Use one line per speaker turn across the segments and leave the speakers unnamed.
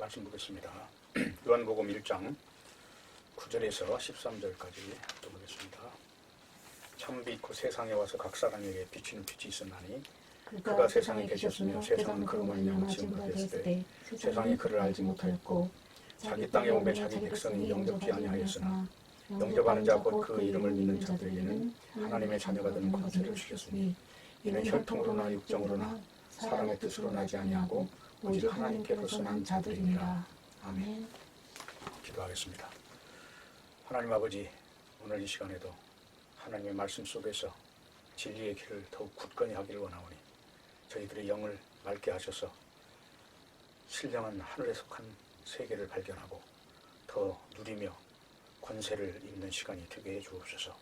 말씀 보겠습니다. 요한복음 1장 9절에서 13절까지 보겠습니다. 참빛 곧 세상에 와서 각 사람에게 비치는 빛이 있었나니 그가 세상에 계셨으며 세상은 그로 말미암아 지음받아 되었을 때 세상이 그를 알지 못하였고 자기 땅에 오매 자기 백성이 영접지 아니하였으나 영접하는 자 곧 그 이름을 믿는 자들에게는 하나님의 자녀가 되는 권세를 주셨으니 이는 혈통으로나 육정으로나 사람의 뜻으로 나지 아니하고 오직 하나님께로서 난 자들이니라. 아멘. 기도하겠습니다. 하나님 아버지, 오늘 이 시간에도 하나님의 말씀 속에서 진리의 길을 더욱 굳건히 하기를 원하오니 저희들의 영을 맑게 하셔서 신령한 하늘에 속한 세계를 발견하고 더 누리며 권세를 입는 시간이 되게 해 주옵소서.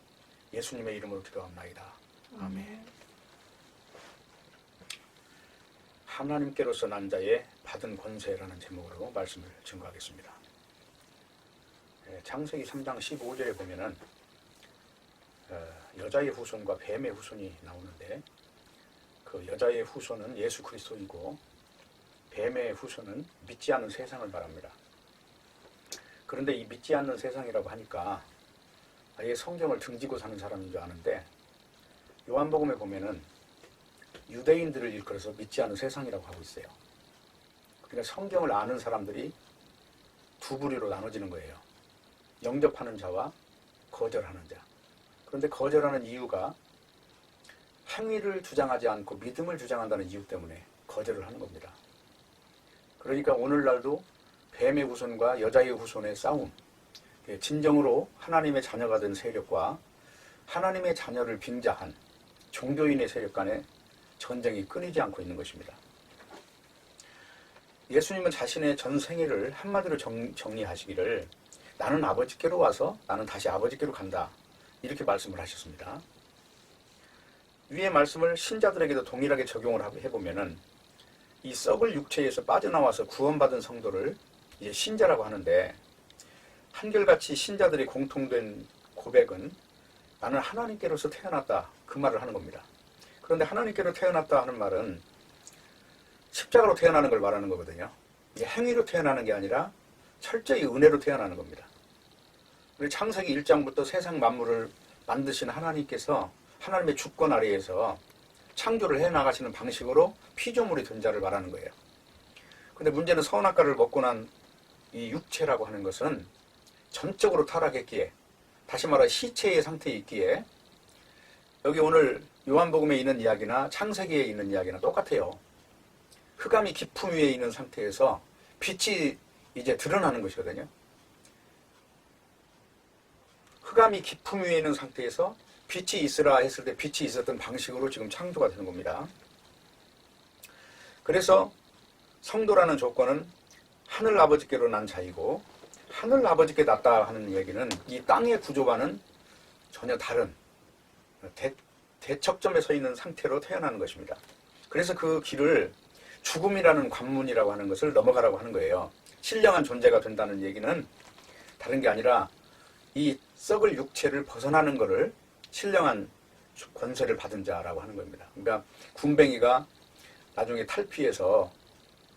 예수님의 이름으로 기도합나이다. 아멘. 하나님께로서 난 자의 받은 권세라는 제목으로 말씀을 증거하겠습니다. 창세기 3장 15절에 보면은 여자의 후손과 뱀의 후손이 나오는데 그 여자의 후손은 예수 그리스도이고 뱀의 후손은 믿지 않는 세상을 말합니다. 그런데 이 믿지 않는 세상이라고 하니까 아예 성경을 등지고 사는 사람인 줄 아는데 요한복음에 보면은 유대인들을 일컬어서 믿지 않는 세상이라고 하고 있어요. 그러니까 성경을 아는 사람들이 두 부류로 나눠지는 거예요. 영접하는 자와 거절하는 자. 그런데 거절하는 이유가 행위를 주장하지 않고 믿음을 주장한다는 이유 때문에 거절을 하는 겁니다. 그러니까 오늘날도 뱀의 후손과 여자의 후손의 싸움, 진정으로 하나님의 자녀가 된 세력과 하나님의 자녀를 빙자한 종교인의 세력 간의 전쟁이 끊이지 않고 있는 것입니다. 예수님은 자신의 전 생애를 한마디로 정리하시기를 나는 아버지께로 와서 나는 다시 아버지께로 간다. 이렇게 말씀을 하셨습니다. 위의 말씀을 신자들에게도 동일하게 적용을 해보면은 이 썩을 육체에서 빠져나와서 구원받은 성도를 이제 신자라고 하는데 한결같이 신자들이 공통된 고백은 나는 하나님께로서 태어났다. 그 말을 하는 겁니다. 그런데 하나님께로 태어났다 하는 말은 십자가로 태어나는 걸 말하는 거거든요. 이게 행위로 태어나는 게 아니라 철저히 은혜로 태어나는 겁니다. 우리 창세기 1장부터 세상 만물을 만드신 하나님께서 하나님의 주권 아래에서 창조를 해나가시는 방식으로 피조물이 된 자를 말하는 거예요. 근데 문제는 선악과를 먹고 난 이 육체라고 하는 것은 전적으로 타락했기에, 다시 말해 시체의 상태에 있기에 여기 오늘 요한복음에 있는 이야기나 창세기에 있는 이야기나 똑같아요. 흑암이 깊음 위에 있는 상태에서 빛이 이제 드러나는 것이거든요. 흑암이 깊음 위에 있는 상태에서 빛이 있으라 했을 때 빛이 있었던 방식으로 지금 창조가 되는 겁니다. 그래서 성도라는 조건은 하늘 아버지께로 난 자이고 하늘 아버지께 났다 하는 얘기는 이 땅의 구조와는 전혀 다른 대척점에 서 있는 상태로 태어나는 것입니다. 그래서 그 길을 죽음이라는 관문이라고 하는 것을 넘어가라고 하는 거예요. 신령한 존재가 된다는 얘기는 다른 게 아니라 이 썩을 육체를 벗어나는 것을 신령한 권세를 받은 자라고 하는 겁니다. 그러니까 군뱅이가 나중에 탈피해서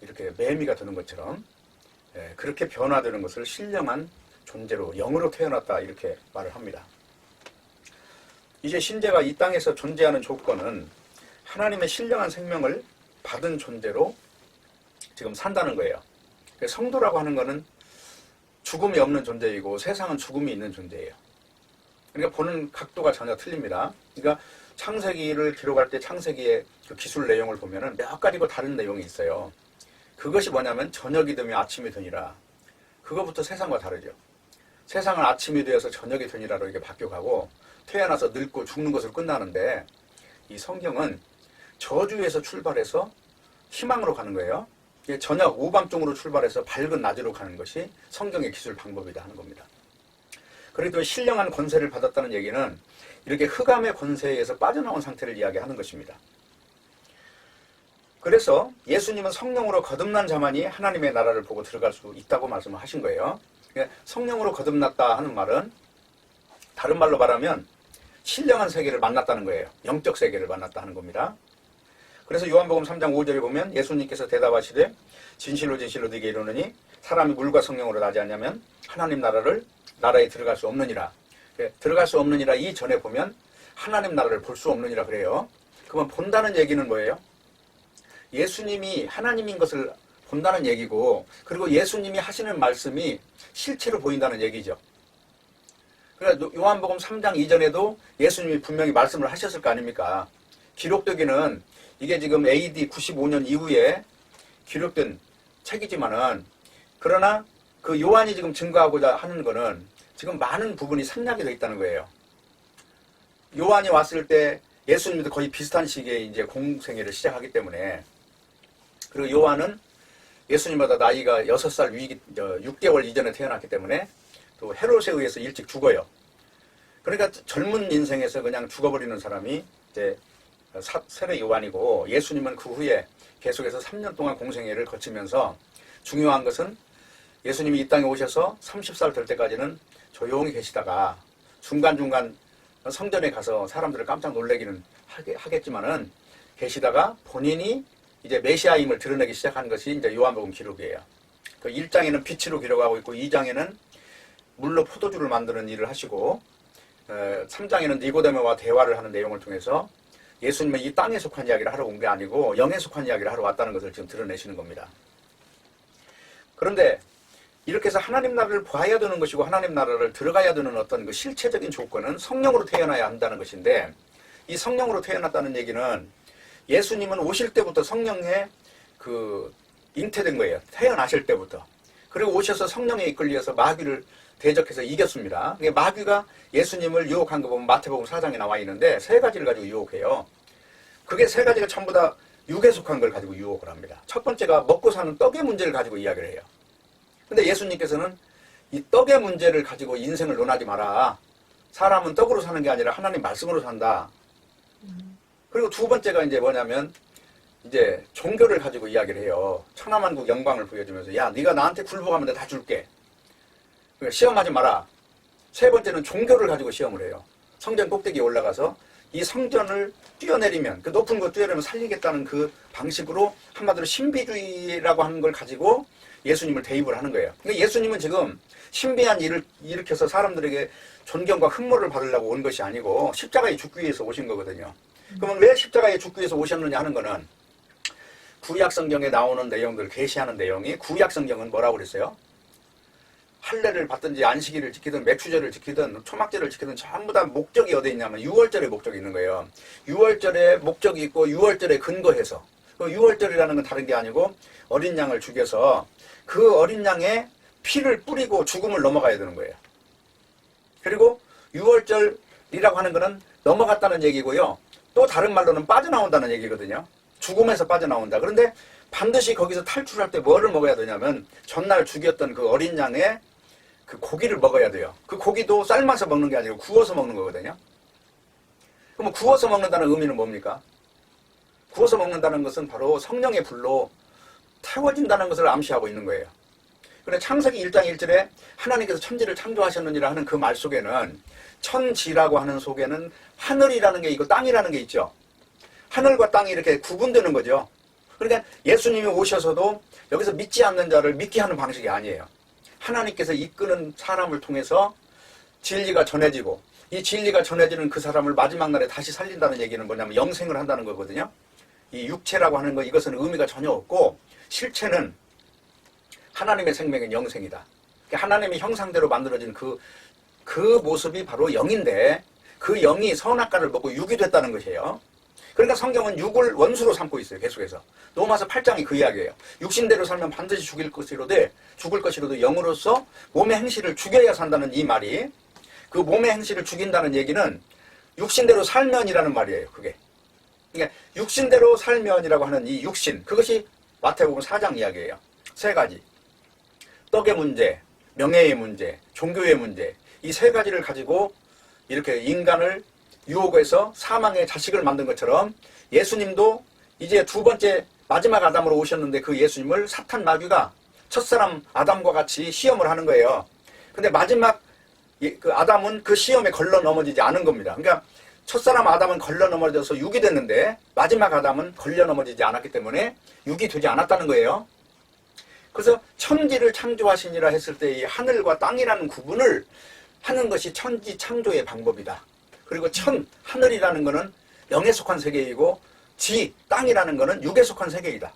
이렇게 매미가 되는 것처럼 그렇게 변화되는 것을 신령한 존재로 영으로 태어났다 이렇게 말을 합니다. 이제 신자가 이 땅에서 존재하는 조건은 하나님의 신령한 생명을 받은 존재로 지금 산다는 거예요. 성도라고 하는 것은 죽음이 없는 존재이고 세상은 죽음이 있는 존재예요. 그러니까 보는 각도가 전혀 틀립니다. 그러니까 창세기를 기록할 때 창세기의 그 기술 내용을 보면은 몇 가지고 다른 내용이 있어요. 그것이 뭐냐면 저녁이 되면 아침이 되니라. 그거부터 세상과 다르죠. 세상은 아침이 되어서 저녁이 되니라로 이렇게 바뀌어가고 태어나서 늙고 죽는 것으로 끝나는데 이 성경은 저주에서 출발해서 희망으로 가는 거예요. 저녁 오밤중으로 출발해서 밝은 낮으로 가는 것이 성경의 기술 방법이다 하는 겁니다. 그래도 신령한 권세를 받았다는 얘기는 이렇게 흑암의 권세에서 빠져나온 상태를 이야기하는 것입니다. 그래서 예수님은 성령으로 거듭난 자만이 하나님의 나라를 보고 들어갈 수 있다고 말씀을 하신 거예요. 성령으로 거듭났다 하는 말은 다른 말로 말하면 신령한 세계를 만났다는 거예요. 영적 세계를 만났다 하는 겁니다. 그래서 요한복음 3장 5절에 보면 예수님께서 대답하시되 진실로 진실로 네게 이르노니 사람이 물과 성령으로 나지 않냐면 하나님 나라에 들어갈 수 없느니라. 들어갈 수 없느니라 이전에 보면 하나님 나라를 볼 수 없느니라 그래요. 그러면 본다는 얘기는 뭐예요? 예수님이 하나님인 것을 본다는 얘기고, 그리고 예수님이 하시는 말씀이 실체로 보인다는 얘기죠. 그러니까 요한복음 3장 이전에도 예수님이 분명히 말씀을 하셨을 거 아닙니까? 기록되기는 이게 지금 AD 95년 이후에 기록된 책이지만은, 그러나 그 요한이 지금 증거하고자 하는 거는 지금 많은 부분이 생략이 되어 있다는 거예요. 요한이 왔을 때 예수님도 거의 비슷한 시기에 이제 공생애를 시작하기 때문에, 그리고 요한은 예수님보다 나이가 6살 6개월 이전에 태어났기 때문에 또 헤롯에 의해서 일찍 죽어요. 그러니까 젊은 인생에서 그냥 죽어버리는 사람이 이제 세례 요한이고, 예수님은 그 후에 계속해서 3년 동안 공생애를 거치면서, 중요한 것은 예수님이 이 땅에 오셔서 30살 될 때까지는 조용히 계시다가 중간중간 성전에 가서 사람들을 깜짝 놀래기는 하겠지만은 계시다가 본인이 이제 메시아임을 드러내기 시작한 것이 이제 요한복음 기록이에요. 그 1장에는 빛으로 기록하고 있고 2장에는 물로 포도주를 만드는 일을 하시고 3장에는 니고데모와 대화를 하는 내용을 통해서 예수님은 이 땅에 속한 이야기를 하러 온 게 아니고 영에 속한 이야기를 하러 왔다는 것을 지금 드러내시는 겁니다. 그런데 이렇게 해서 하나님 나라를 봐야 되는 것이고 하나님 나라를 들어가야 되는 어떤 그 실체적인 조건은 성령으로 태어나야 한다는 것인데, 이 성령으로 태어났다는 얘기는 예수님은 오실 때부터 성령에 그 잉태된 거예요. 태어나실 때부터. 그리고 오셔서 성령에 이끌려서 마귀를 대적해서 이겼습니다. 마귀가 예수님을 유혹한 거 보면 마태복음 4장에 나와 있는데 3가지를 가지고 유혹해요. 그게 3가지가 전부 다 육에 속한 걸 가지고 유혹을 합니다. 첫 번째가 먹고 사는 떡의 문제를 가지고 이야기를 해요. 근데 예수님께서는 이 떡의 문제를 가지고 인생을 논하지 마라. 사람은 떡으로 사는 게 아니라 하나님 말씀으로 산다. 그리고 두 번째가 이제 뭐냐면 이제 종교를 가지고 이야기를 해요. 천하만국 영광을 보여주면서 야, 네가 나한테 굴복하면 내가 다 줄게. 그러니까 시험하지 마라. 세 번째는 종교를 가지고 시험을 해요. 성전 꼭대기에 올라가서 이 성전을 뛰어내리면, 그 높은 거 뛰어내리면 살리겠다는 그 방식으로 한마디로 신비주의라고 하는 걸 가지고 예수님을 대입을 하는 거예요. 그러니까 예수님은 지금 신비한 일을 일으켜서 사람들에게 존경과 흠모를 받으려고 온 것이 아니고 십자가에 죽기 위해서 오신 거거든요. 그러면 왜 십자가에 죽기 위해서 오셨느냐 하는 거는 구약 성경에 나오는 내용들을 계시하는 내용이, 구약 성경은 뭐라고 그랬어요? 할례를 받든지 안식일을 지키든 맥주절을 지키든 초막절을 지키든 전부 다 목적이 어디 있냐면 6월절에 목적이 있는 거예요. 6월절에 목적이 있고 6월절에 근거해서, 그 6월절이라는 건 다른 게 아니고 어린 양을 죽여서 그 어린 양의 피를 뿌리고 죽음을 넘어가야 되는 거예요. 그리고 6월절이라고 하는 거는 넘어갔다는 얘기고요. 또 다른 말로는 빠져나온다는 얘기거든요. 죽음에서 빠져나온다. 그런데 반드시 거기서 탈출할 때 뭐를 먹어야 되냐면 전날 죽였던 그 어린 양의 그 고기를 먹어야 돼요. 그 고기도 삶아서 먹는 게 아니고 구워서 먹는 거거든요. 그럼 구워서 먹는다는 의미는 뭡니까? 구워서 먹는다는 것은 바로 성령의 불로 태워진다는 것을 암시하고 있는 거예요. 그런데 창세기 1장 1절에 하나님께서 천지를 창조하셨느니라 하는 그 말 속에는, 천지라고 하는 속에는 하늘이라는 게 있고 땅이라는 게 있죠. 하늘과 땅이 이렇게 구분되는 거죠. 그러니까 예수님이 오셔서도 여기서 믿지 않는 자를 믿게 하는 방식이 아니에요. 하나님께서 이끄는 사람을 통해서 진리가 전해지고, 이 진리가 전해지는 그 사람을 마지막 날에 다시 살린다는 얘기는 뭐냐면 영생을 한다는 거거든요. 이 육체라고 하는 거, 이것은 의미가 전혀 없고 실체는 하나님의 생명은 영생이다. 하나님의 형상대로 만들어진 그 모습이 바로 영인데, 그 영이 선악과를 먹고 육이 됐다는 것이에요. 그러니까 성경은 육을 원수로 삼고 있어요. 계속해서. 로마서 8장이 그 이야기예요. 육신대로 살면 반드시 죽을 것이로도 영으로서 몸의 행실을 죽여야 산다는 이 말이, 그 몸의 행실을 죽인다는 얘기는 육신대로 살면이라는 말이에요. 그게. 그러니까 육신대로 살면이라고 하는 이 육신, 그것이 마태복음 4장 이야기예요. 3가지. 떡의 문제, 명예의 문제, 종교의 문제, 이 3가지를 가지고 이렇게 인간을 유혹해서 사망의 자식을 만든 것처럼 예수님도 이제 두 번째 마지막 아담으로 오셨는데, 그 예수님을 사탄 마귀가 첫사람 아담과 같이 시험을 하는 거예요. 근데 마지막 그 아담은 그 시험에 걸러 넘어지지 않은 겁니다. 그러니까 첫사람 아담은 걸려 넘어져서 육이 됐는데 마지막 아담은 걸려 넘어지지 않았기 때문에 육이 되지 않았다는 거예요. 그래서 천지를 창조하시니라 했을 때 이 하늘과 땅이라는 구분을 하는 것이 천지 창조의 방법이다. 그리고 하늘이라는 것은 영에 속한 세계이고 땅이라는 것은 육에 속한 세계이다.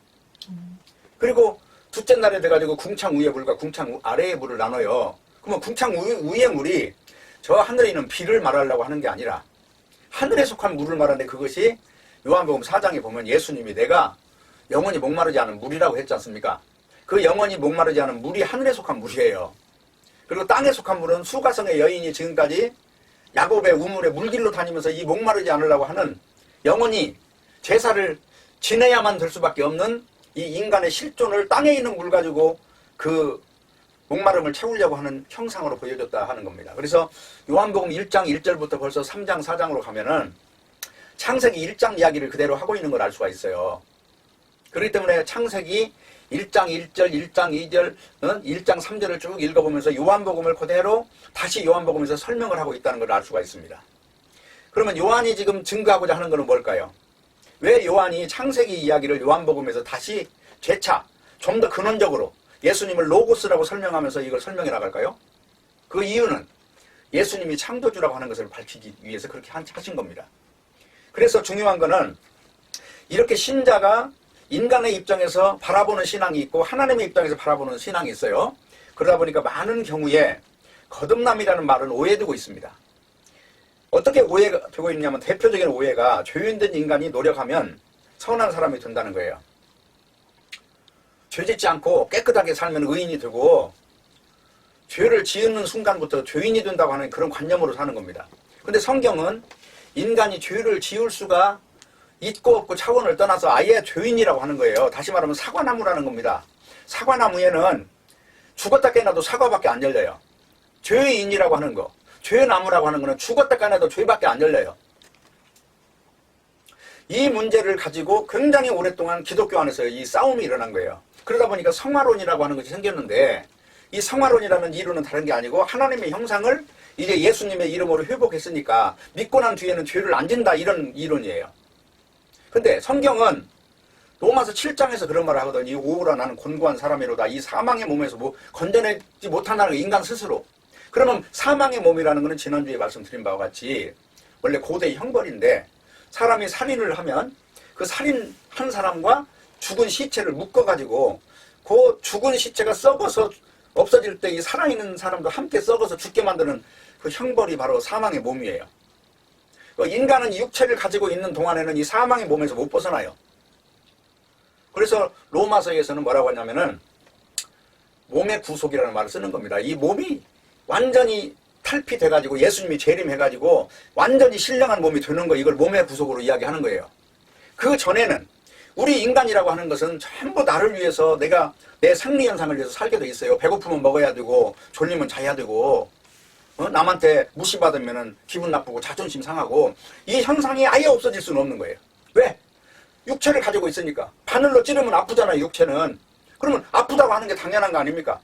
그리고 둘째 날에 돼가지고 궁창 위의 물과 궁창 아래의 물을 나눠요. 그러면 궁창 위의 물이 저 하늘에 있는 비를 말하려고 하는 게 아니라 하늘에 속한 물을 말하는데 그것이 요한복음 4장에 보면 예수님이 내가 영원히 목마르지 않은 물이라고 했지 않습니까? 그 영원히 목마르지 않은 물이 하늘에 속한 물이에요. 그리고 땅에 속한 물은 수가성의 여인이 지금까지 야곱의 우물에 물길로 다니면서 이 목마르지 않으려고 하는 영원히 제사를 지내야만 될 수밖에 없는 이 인간의 실존을 땅에 있는 물 가지고 그 목마름을 채우려고 하는 형상으로 보여줬다 하는 겁니다. 그래서 요한복음 1장 1절부터 벌써 3장 4장으로 가면은 창세기 1장 이야기를 그대로 하고 있는 걸 알 수가 있어요. 그렇기 때문에 창세기 1장 1절, 1장 2절, 1장 3절을 쭉 읽어보면서 요한복음을 그대로 다시 요한복음에서 설명을 하고 있다는 걸 알 수가 있습니다. 그러면 요한이 지금 증거하고자 하는 것은 뭘까요? 왜 요한이 창세기 이야기를 요한복음에서 다시 재차 좀 더 근원적으로 예수님을 로고스라고 설명하면서 이걸 설명해 나갈까요? 그 이유는 예수님이 창조주라고 하는 것을 밝히기 위해서 그렇게 하신 겁니다. 그래서 중요한 것은 이렇게 신자가 인간의 입장에서 바라보는 신앙이 있고 하나님의 입장에서 바라보는 신앙이 있어요. 그러다 보니까 많은 경우에 거듭남이라는 말은 오해되고 있습니다. 어떻게 오해가 되고 있냐면 대표적인 오해가 죄인된 인간이 노력하면 선한 사람이 된다는 거예요. 죄 짓지 않고 깨끗하게 살면 의인이 되고 죄를 지은 순간부터 죄인이 된다고 하는 그런 관념으로 사는 겁니다. 근데 성경은 인간이 죄를 지을 수가 있고 없고 차원을 떠나서 아예 죄인이라고 하는 거예요. 다시 말하면 사과나무라는 겁니다. 사과나무에는 죽었다 깨나도 사과밖에 안 열려요. 죄인이라고 하는 거, 죄나무라고 하는 거는 죽었다 깨나도 죄밖에 안 열려요. 이 문제를 가지고 굉장히 오랫동안 기독교 안에서 이 싸움이 일어난 거예요. 그러다 보니까 성화론이라고 하는 것이 생겼는데 이 성화론이라는 이론은 다른 게 아니고 하나님의 형상을 이제 예수님의 이름으로 회복했으니까 믿고 난 뒤에는 죄를 안 진다 이런 이론이에요. 근데 성경은 로마서 7장에서 그런 말을 하거든요. 오라 나는 곤고한 사람이로다. 이 사망의 몸에서 뭐 건져내지 못한다는 인간 스스로. 그러면 사망의 몸이라는 것은 지난주에 말씀드린 바와 같이 원래 고대의 형벌인데 사람이 살인을 하면 그 살인한 사람과 죽은 시체를 묶어가지고 그 죽은 시체가 썩어서 없어질 때 이 살아있는 사람도 함께 썩어서 죽게 만드는 그 형벌이 바로 사망의 몸이에요. 인간은 육체를 가지고 있는 동안에는 이 사망의 몸에서 못 벗어나요. 그래서 로마서에서는 뭐라고 하냐면은 몸의 구속이라는 말을 쓰는 겁니다. 이 몸이 완전히 탈피돼가지고 예수님이 재림해가지고 완전히 신령한 몸이 되는 거 이걸 몸의 구속으로 이야기하는 거예요. 그 전에는 우리 인간이라고 하는 것은 전부 나를 위해서 내가 내 생리현상을 위해서 살게 돼 있어요. 배고프면 먹어야 되고 졸리면 자야 되고 남한테 무시받으면 기분 나쁘고 자존심 상하고 이 현상이 아예 없어질 수는 없는 거예요. 왜? 육체를 가지고 있으니까. 바늘로 찌르면 아프잖아요. 육체는. 그러면 아프다고 하는 게 당연한 거 아닙니까?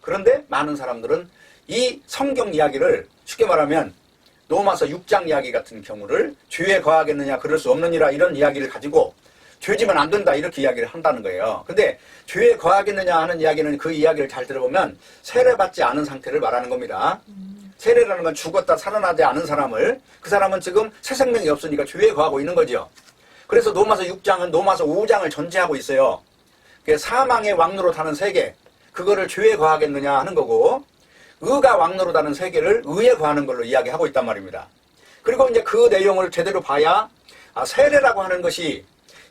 그런데 많은 사람들은 이 성경 이야기를 쉽게 말하면 로마서 6장 이야기 같은 경우를 죄에 거하겠느냐 그럴 수 없느니라 이런 이야기를 가지고 죄지면 안 된다 이렇게 이야기를 한다는 거예요. 근데 죄에 거하겠느냐 하는 이야기는 그 이야기를 잘 들어보면 세례받지 않은 상태를 말하는 겁니다. 세례라는 건 죽었다 살아나지 않은 사람을 그 사람은 지금 새 생명이 없으니까 죄에 거하고 있는 거죠. 그래서 로마서 6장은 로마서 5장을 전제하고 있어요. 사망의 왕노로 타는 세계 그거를 죄에 거하겠느냐 하는 거고 의가 왕노로 타는 세계를 의에 거하는 걸로 이야기하고 있단 말입니다. 그리고 이제 그 내용을 제대로 봐야 세례라고 하는 것이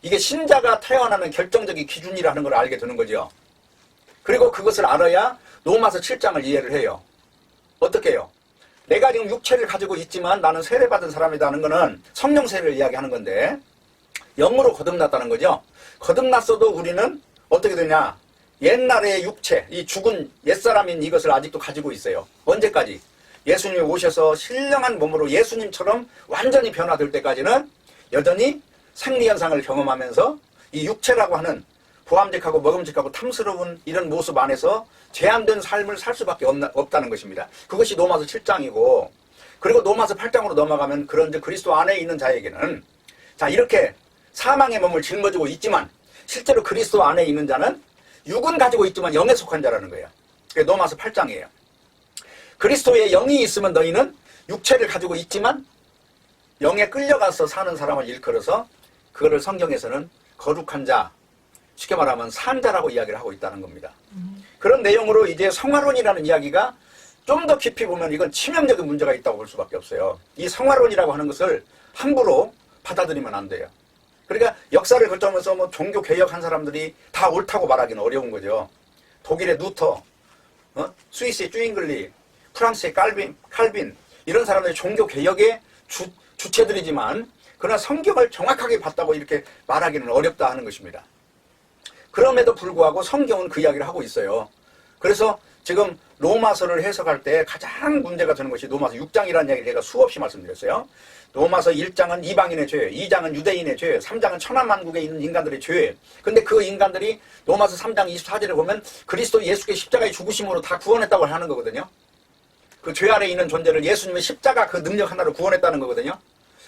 이게 신자가 태어나는 결정적인 기준이라는 걸 알게 되는 거죠. 그리고 그것을 알아야 로마서 7장을 이해를 해요. 어떻게 해요? 내가 지금 육체를 가지고 있지만 나는 세례받은 사람이라는 거는 성령 세례를 이야기하는 건데 영으로 거듭났다는 거죠. 거듭났어도 우리는 어떻게 되냐? 옛날의 육체, 이 죽은 옛사람인 이것을 아직도 가지고 있어요. 언제까지? 예수님이 오셔서 신령한 몸으로 예수님처럼 완전히 변화될 때까지는 여전히 생리현상을 경험하면서 이 육체라고 하는 보암직하고 먹음직하고 탐스러운 이런 모습 안에서 제한된 삶을 살 수밖에 없다는 것입니다. 그것이 로마서 7장이고 그리고 로마서 8장으로 넘어가면 그런즉 그리스도 안에 있는 자에게는 자 이렇게 사망의 몸을 짊어지고 있지만 실제로 그리스도 안에 있는 자는 육은 가지고 있지만 영에 속한 자라는 거예요. 그게 로마서 8장이에요. 그리스도의 영이 있으면 너희는 육체를 가지고 있지만 영에 끌려가서 사는 사람을 일컬어서 그거를 성경에서는 거룩한 자, 쉽게 말하면 산자라고 이야기를 하고 있다는 겁니다. 그런 내용으로 이제 성화론이라는 이야기가 좀 더 깊이 보면 이건 치명적인 문제가 있다고 볼 수밖에 없어요. 이 성화론이라고 하는 것을 함부로 받아들이면 안 돼요. 그러니까 역사를 거쳐오면서 뭐 종교 개혁한 사람들이 다 옳다고 말하기는 어려운 거죠. 독일의 루터, 스위스의 쭈잉글리, 프랑스의 칼빈 이런 사람들이 종교 개혁의 주체들이지만 그러나 성경을 정확하게 봤다고 이렇게 말하기는 어렵다 하는 것입니다. 그럼에도 불구하고 성경은 그 이야기를 하고 있어요. 그래서 지금 로마서를 해석할 때 가장 문제가 되는 것이 로마서 6장이라는 이야기를 제가 수없이 말씀드렸어요. 로마서 1장은 이방인의 죄, 2장은 유대인의 죄, 3장은 천하만국에 있는 인간들의 죄. 근데 그 인간들이 로마서 3장 24절에 보면 그리스도 예수께 십자가의 죽으심으로 다 구원했다고 하는 거거든요. 그 죄 아래 있는 존재를 예수님의 십자가 그 능력 하나로 구원했다는 거거든요.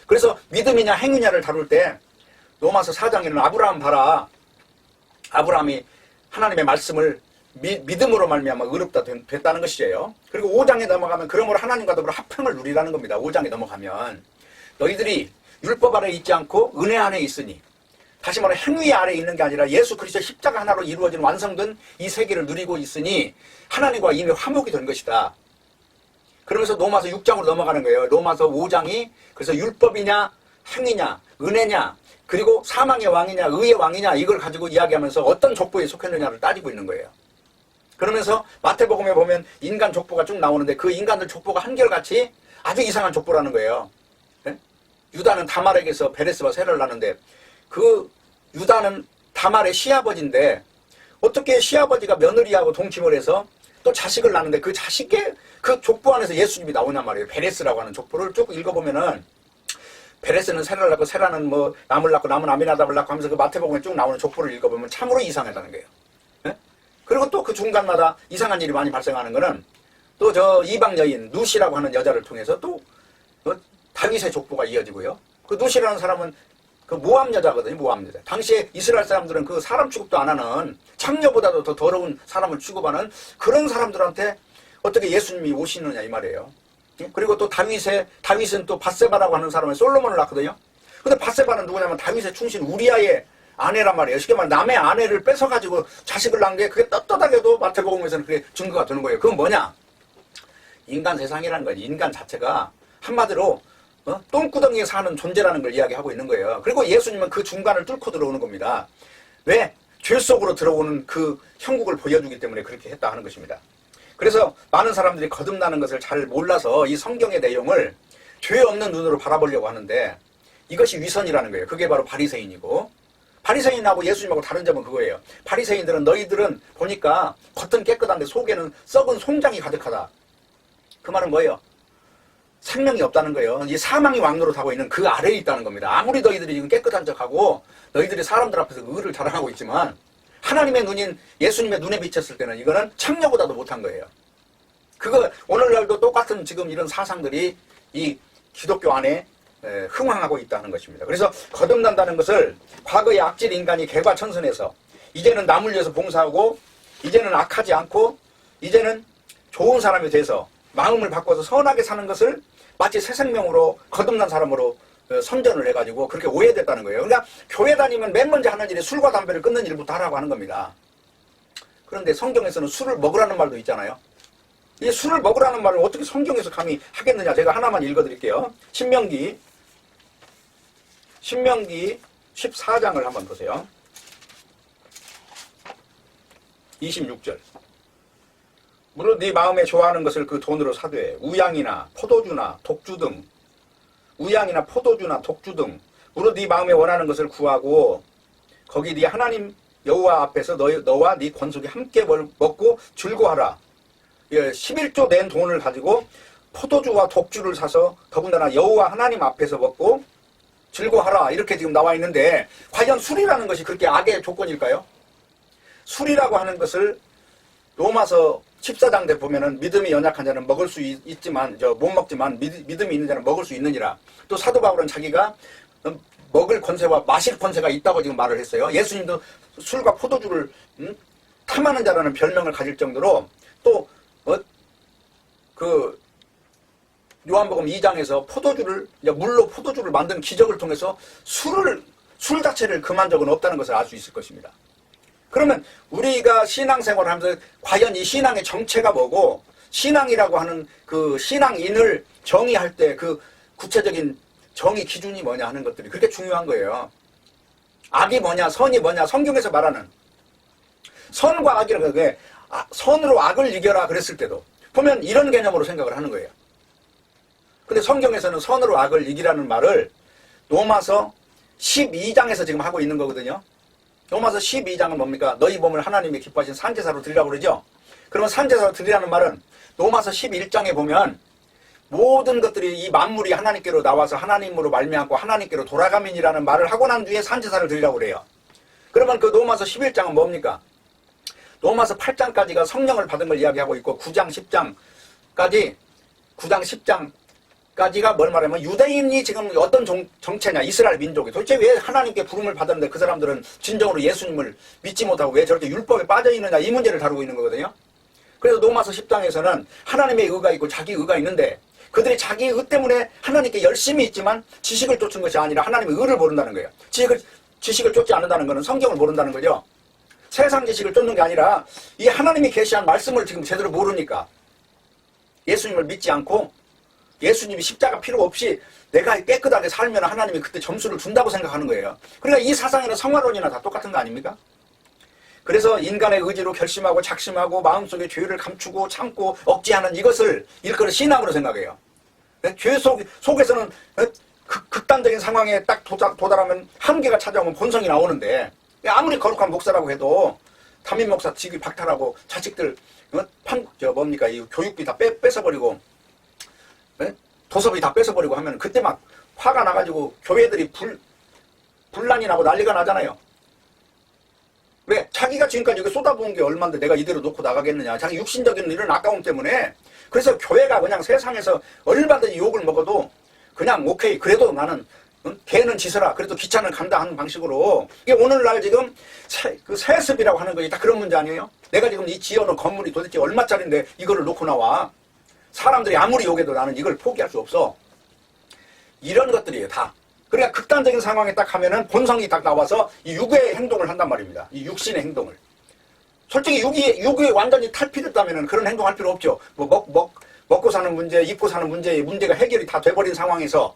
그래서 믿음이냐 행위냐를 다룰 때 로마서 4장에는 아브라함 봐라. 아브라함이 하나님의 말씀을 믿음으로 말미암아 의롭다 됐다는 것이에요. 그리고 5장에 넘어가면 그러므로 하나님과 더불어 화평을 누리라는 겁니다. 5장에 넘어가면 너희들이 율법 아래 있지 않고 은혜 안에 있으니 다시 말해 행위 아래 있는 게 아니라 예수 그리스도 십자가 하나로 이루어진 완성된 이 세계를 누리고 있으니 하나님과 이미 화목이 된 것이다. 그러면서 로마서 6장으로 넘어가는 거예요. 로마서 5장이 그래서 율법이냐 행위냐 은혜냐 그리고 사망의 왕이냐 의의 왕이냐 이걸 가지고 이야기하면서 어떤 족보에 속했느냐를 따지고 있는 거예요. 그러면서 마태복음에 보면 인간 족보가 쭉 나오는데 그 인간들 족보가 한결같이 아주 이상한 족보라는 거예요. 네? 유다는 다말에게서 베레스와 세라를 낳는데 그 유다는 다말의 시아버지인데 어떻게 시아버지가 며느리하고 동침을 해서 또 자식을 낳는데 그 자식의 그 족보 안에서 예수님이 나오냔 말이에요. 베레스라고 하는 족보를 쭉 읽어보면은 베레스는 세라를 낳고 세라는 뭐 남을 낳고 남은 아미나답을 낳고 하면서 그 마태복음에 쭉 나오는 족보를 읽어보면 참으로 이상하다는 거예요. 네? 그리고 또 그 중간마다 이상한 일이 많이 발생하는 거는 또 저 이방 여인 누시라고 하는 여자를 통해서 또 다윗의 족보가 이어지고요. 그 누시라는 사람은 그 모함 여자거든요. 모함 여자. 당시에 이스라엘 사람들은 그 사람 취급도 안 하는 창녀보다도 더 더러운 사람을 취급하는 그런 사람들한테 어떻게 예수님이 오시느냐 이 말이에요. 그리고 또 다윗은 또 밧세바라고 하는 사람을 솔로몬을 낳거든요. 근데 밧세바는 누구냐면 다윗의 충신 우리아의 아내란 말이에요. 쉽게 말하면 남의 아내를 뺏어가지고 자식을 낳은 게 그게 떳떳하게도 마태복음에서는 그게 증거가 되는 거예요. 그건 뭐냐? 인간 세상이라는 거지. 인간 자체가 한마디로 똥구덩이에 사는 존재라는 걸 이야기하고 있는 거예요. 그리고 예수님은 그 중간을 뚫고 들어오는 겁니다. 왜? 죄 속으로 들어오는 그 형국을 보여주기 때문에 그렇게 했다 하는 것입니다. 그래서 많은 사람들이 거듭나는 것을 잘 몰라서 이 성경의 내용을 죄 없는 눈으로 바라보려고 하는데 이것이 위선이라는 거예요. 그게 바로 바리새인이고 바리새인하고 예수님하고 다른 점은 그거예요. 바리새인들은 너희들은 보니까 겉은 깨끗한데 속에는 썩은 송장이 가득하다. 그 말은 뭐예요? 생명이 없다는 거예요. 이 사망이 왕노릇하고 있는 그 아래에 있다는 겁니다. 아무리 너희들이 지금 깨끗한 척하고 너희들이 사람들 앞에서 의를 자랑하고 있지만 하나님의 눈인 예수님의 눈에 비쳤을 때는 이거는 창녀보다도 못한 거예요. 그거 오늘날도 똑같은 지금 이런 사상들이 이 기독교 안에 흥황하고 있다는 것입니다. 그래서 거듭난다는 것을 과거의 악질 인간이 개과천선해서 이제는 남을 위해서 봉사하고 이제는 악하지 않고 이제는 좋은 사람이 돼서 마음을 바꿔서 선하게 사는 것을 마치 새 생명으로 거듭난 사람으로 선전을 해가지고 그렇게 오해됐다는 거예요. 그러니까 교회 다니면 맨 먼저 하는 일이 술과 담배를 끊는 일부터 하라고 하는 겁니다. 그런데 성경에서는 술을 먹으라는 말도 있잖아요. 이 술을 먹으라는 말을 어떻게 성경에서 감히 하겠느냐. 제가 하나만 읽어드릴게요. 신명기 14장을 한번 보세요. 26절. 무릇 네 마음에 좋아하는 것을 그 돈으로 사되 우양이나 포도주나 독주 등 무릇 네 마음에 원하는 것을 구하고 거기 네 하나님 여호와 앞에서 너와 네 권속이 함께 먹고 즐거워하라. 11조 낸 돈을 가지고 포도주와 독주를 사서 더군다나 여호와 하나님 앞에서 먹고 즐거워하라. 이렇게 지금 나와 있는데 과연 술이라는 것이 그렇게 악의 조건일까요? 술이라고 하는 것을 로마서 14장 때 보면은 믿음이 연약한 자는 먹을 수 있지만 못 먹지만 믿음이 있는 자는 먹을 수 있느니라. 또 사도 바울은 자기가 먹을 권세와 마실 권세가 있다고 지금 말을 했어요. 예수님도 술과 포도주를 탐하는 자라는 별명을 가질 정도로 또 그 요한복음 2장에서 물로 포도주를 만든 기적을 통해서 술 자체를 금한 적은 없다는 것을 알 수 있을 것입니다. 그러면 우리가 신앙생활을 하면서 과연 이 신앙의 정체가 뭐고 신앙이라고 하는 그 신앙인을 정의할 때 그 구체적인 정의 기준이 뭐냐 하는 것들이 그렇게 중요한 거예요. 악이 뭐냐 선이 뭐냐 성경에서 말하는 선과 악이라고 게 선으로 악을 이겨라 그랬을 때도 보면 이런 개념으로 생각을 하는 거예요. 근데 성경에서는 선으로 악을 이기라는 말을 로마서 12장에서 지금 하고 있는 거거든요. 로마서 12장은 뭡니까? 너희 몸을 하나님이 기뻐하신 산제사로 드리라고 그러죠. 그러면 산제사로 드리라는 말은 로마서 11장에 보면 모든 것들이 이 만물이 하나님께로 나와서 하나님으로 말미암고 하나님께로 돌아가민이라는 말을 하고 난 뒤에 산제사를 드리라고 그래요. 그러면 그 로마서 11장은 뭡니까? 로마서 8장까지가 성령을 받은 걸 이야기하고 있고 9장 10장까지가 뭘 말하면 유대인이 지금 어떤 정체냐 이스라엘 민족이 도대체 왜 하나님께 부름을 받았는데 그 사람들은 진정으로 예수님을 믿지 못하고 왜 저렇게 율법에 빠져있느냐 이 문제를 다루고 있는 거거든요. 그래서 로마서 10장에서는 하나님의 의가 있고 자기 의가 있는데 그들이 자기 의 때문에 하나님께 열심히 있지만 지식을 쫓은 것이 아니라 하나님의 의를 모른다는 거예요. 지식을 쫓지 않는다는 것은 성경을 모른다는 거죠. 세상 지식을 쫓는 게 아니라 이 하나님이 계시한 말씀을 지금 제대로 모르니까 예수님을 믿지 않고 예수님이 십자가 필요 없이 내가 깨끗하게 살면 하나님이 그때 점수를 준다고 생각하는 거예요. 그러니까 이 사상에는 성화론이나 다 똑같은 거 아닙니까? 그래서 인간의 의지로 결심하고 작심하고 마음속에 죄를 감추고 참고 억제하는 이것을 일컬어 신앙으로 생각해요. 죄 속에서는 극단적인 상황에 딱 도달하면 한계가 찾아오면 본성이 나오는데 아무리 거룩한 목사라고 해도 담임 목사 직위 박탈하고 자식들 이 교육비 다 뺏어버리고 도서비 다 뺏어버리고 하면 그때 막 화가 나가지고 교회들이 분란이 나고 난리가 나잖아요. 왜? 자기가 지금까지 이거 쏟아부은 게 얼만데 내가 이대로 놓고 나가겠느냐. 자기 육신적인 이런 아까움 때문에. 그래서 교회가 그냥 세상에서 얼마든지 욕을 먹어도 그냥 오케이 그래도 나는 개는 짖어라 그래도 기차는 간다 하는 방식으로 이게 오늘날 지금 세습이라고 하는 것이 다 그런 문제 아니에요? 내가 지금 이 지어놓은 건물이 도대체 얼마짜리인데 이거를 놓고 나와. 사람들이 아무리 욕해도 나는 이걸 포기할 수 없어. 이런 것들이에요 다. 그러니까 극단적인 상황에 딱 하면은 본성이 딱 나와서 이 육의 행동을 한단 말입니다. 이 육신의 행동을. 솔직히 육이 완전히 탈피됐다면은 그런 행동할 필요 없죠. 먹고 사는 문제, 입고 사는 문제가 해결이 다 돼버린 상황에서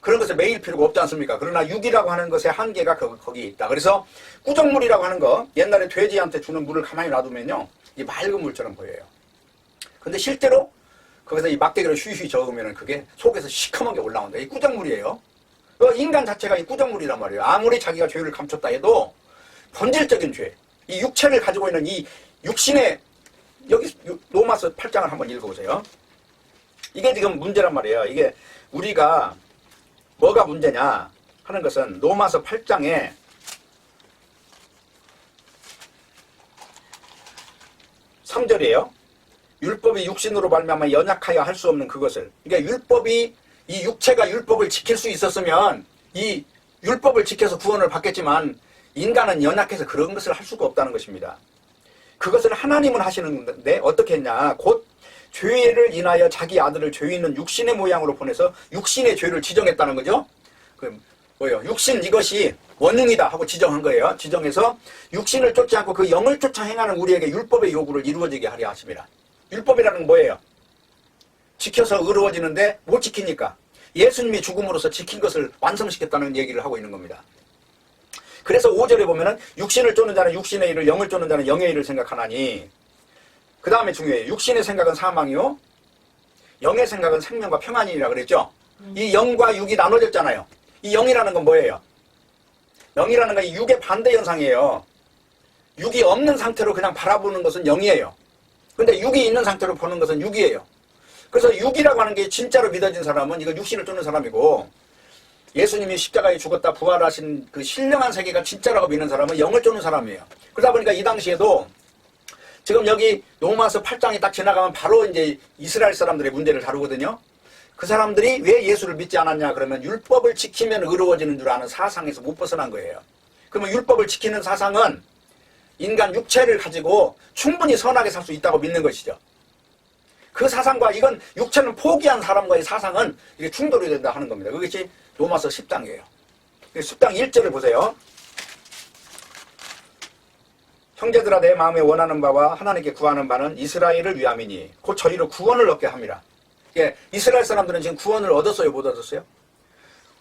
그런 것에 매일 필요가 없지 않습니까? 그러나 육이라고 하는 것의 한계가 거기에 있다. 그래서 꾸정물이라고 하는 거 옛날에 돼지한테 주는 물을 가만히 놔두면요 이 맑은 물처럼 보여요. 근데 실제로 거기서 이 막대기를 휘휘 저으면 그게 속에서 시커먼 게 올라온다. 이 꾸정물이에요. 인간 자체가 이 꾸정물이란 말이에요. 아무리 자기가 죄를 감췄다 해도 본질적인 죄, 이 육체를 가지고 있는 이 육신의 여기 로마서 8장을 한번 읽어보세요. 이게 지금 문제란 말이에요. 이게 우리가 뭐가 문제냐 하는 것은 로마서 8장에 3절이에요. 율법이 육신으로 말미암아 연약하여 할 수 없는 그것을. 그러니까 율법이 이 육체가 율법을 지킬 수 있었으면 이 율법을 지켜서 구원을 받겠지만 인간은 연약해서 그런 것을 할 수가 없다는 것입니다. 그것을 하나님은 하시는데 어떻게 했냐. 곧 죄를 인하여 자기 아들을 죄 있는 육신의 모양으로 보내서 육신의 죄를 지정했다는 거죠. 육신 이것이 원흉이다 하고 지정한 거예요. 지정해서 육신을 쫓지 않고 그 영을 쫓아 행하는 우리에게 율법의 요구를 이루어지게 하려 하십니다. 율법이라는 건 뭐예요? 지켜서 의로워지는데 못 지키니까 예수님이 죽음으로써 지킨 것을 완성시켰다는 얘기를 하고 있는 겁니다. 그래서 5절에 보면은 육신을 쫓는 자는 육신의 일을 영을 쫓는 자는 영의 일을 생각하나니 그 다음에 중요해요. 육신의 생각은 사망이요 영의 생각은 생명과 평안이라 그랬죠. 이 영과 육이 나눠졌잖아요. 이 영이라는 건 뭐예요? 영이라는 건 이 육의 반대 현상이에요. 육이 없는 상태로 그냥 바라보는 것은 영이에요. 근데 육이 있는 상태로 보는 것은 육이에요. 그래서 육이라고 하는 게 진짜로 믿어진 사람은 이거 육신을 쫓는 사람이고 예수님이 십자가에 죽었다 부활하신 그 신령한 세계가 진짜라고 믿는 사람은 영을 쫓는 사람이에요. 그러다 보니까 이 당시에도 지금 여기 로마서 8장이 딱 지나가면 바로 이제 이스라엘 사람들의 문제를 다루거든요. 그 사람들이 왜 예수를 믿지 않았냐 그러면 율법을 지키면 의로워지는 줄 아는 사상에서 못 벗어난 거예요. 그러면 율법을 지키는 사상은 인간 육체를 가지고 충분히 선하게 살 수 있다고 믿는 것이죠. 그 사상과 이건 육체는 포기한 사람과의 사상은 이게 충돌이 된다 하는 겁니다. 그것이 로마서 10장이에요. 10장 1절을 보세요. 형제들아 내 마음에 원하는 바와 하나님께 구하는 바는 이스라엘을 위함이니 곧 저희로 구원을 얻게 함이라. 예, 이스라엘 사람들은 지금 구원을 얻었어요? 못 얻었어요?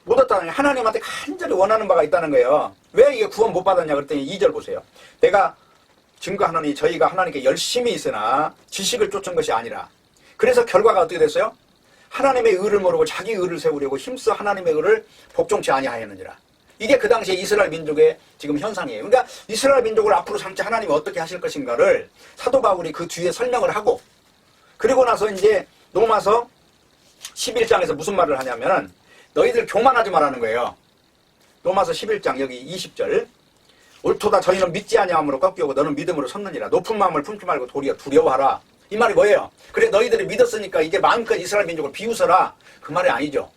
못 얻다는 하나님한테 간절히 원하는 바가 있다는 거예요. 왜 이게 구원 못 받았냐 그랬더니 2절 보세요. 내가 증거하노니 저희가 하나님께 열심히 있으나 지식을 쫓은 것이 아니라. 그래서 결과가 어떻게 됐어요? 하나님의 의를 모르고 자기 의를 세우려고 힘써 하나님의 의를 복종치 아니하였느니라. 이게 그 당시에 이스라엘 민족의 지금 현상이에요. 그러니까 이스라엘 민족을 앞으로 장차 하나님이 어떻게 하실 것인가를 사도 바울이 그 뒤에 설명을 하고, 그리고 나서 이제 로마서 11장에서 무슨 말을 하냐면은 너희들 교만하지 말라는 거예요. 로마서 11장 여기 20절. 옳도다 저희는 믿지 아니함으로 꺾이고 너는 믿음으로 섰느니라. 높은 마음을 품지 말고 도리어 두려워하라. 이 말이 뭐예요? 그래 너희들이 믿었으니까 이제 마음껏 이스라엘 민족을 비웃어라. 그 말이 아니죠.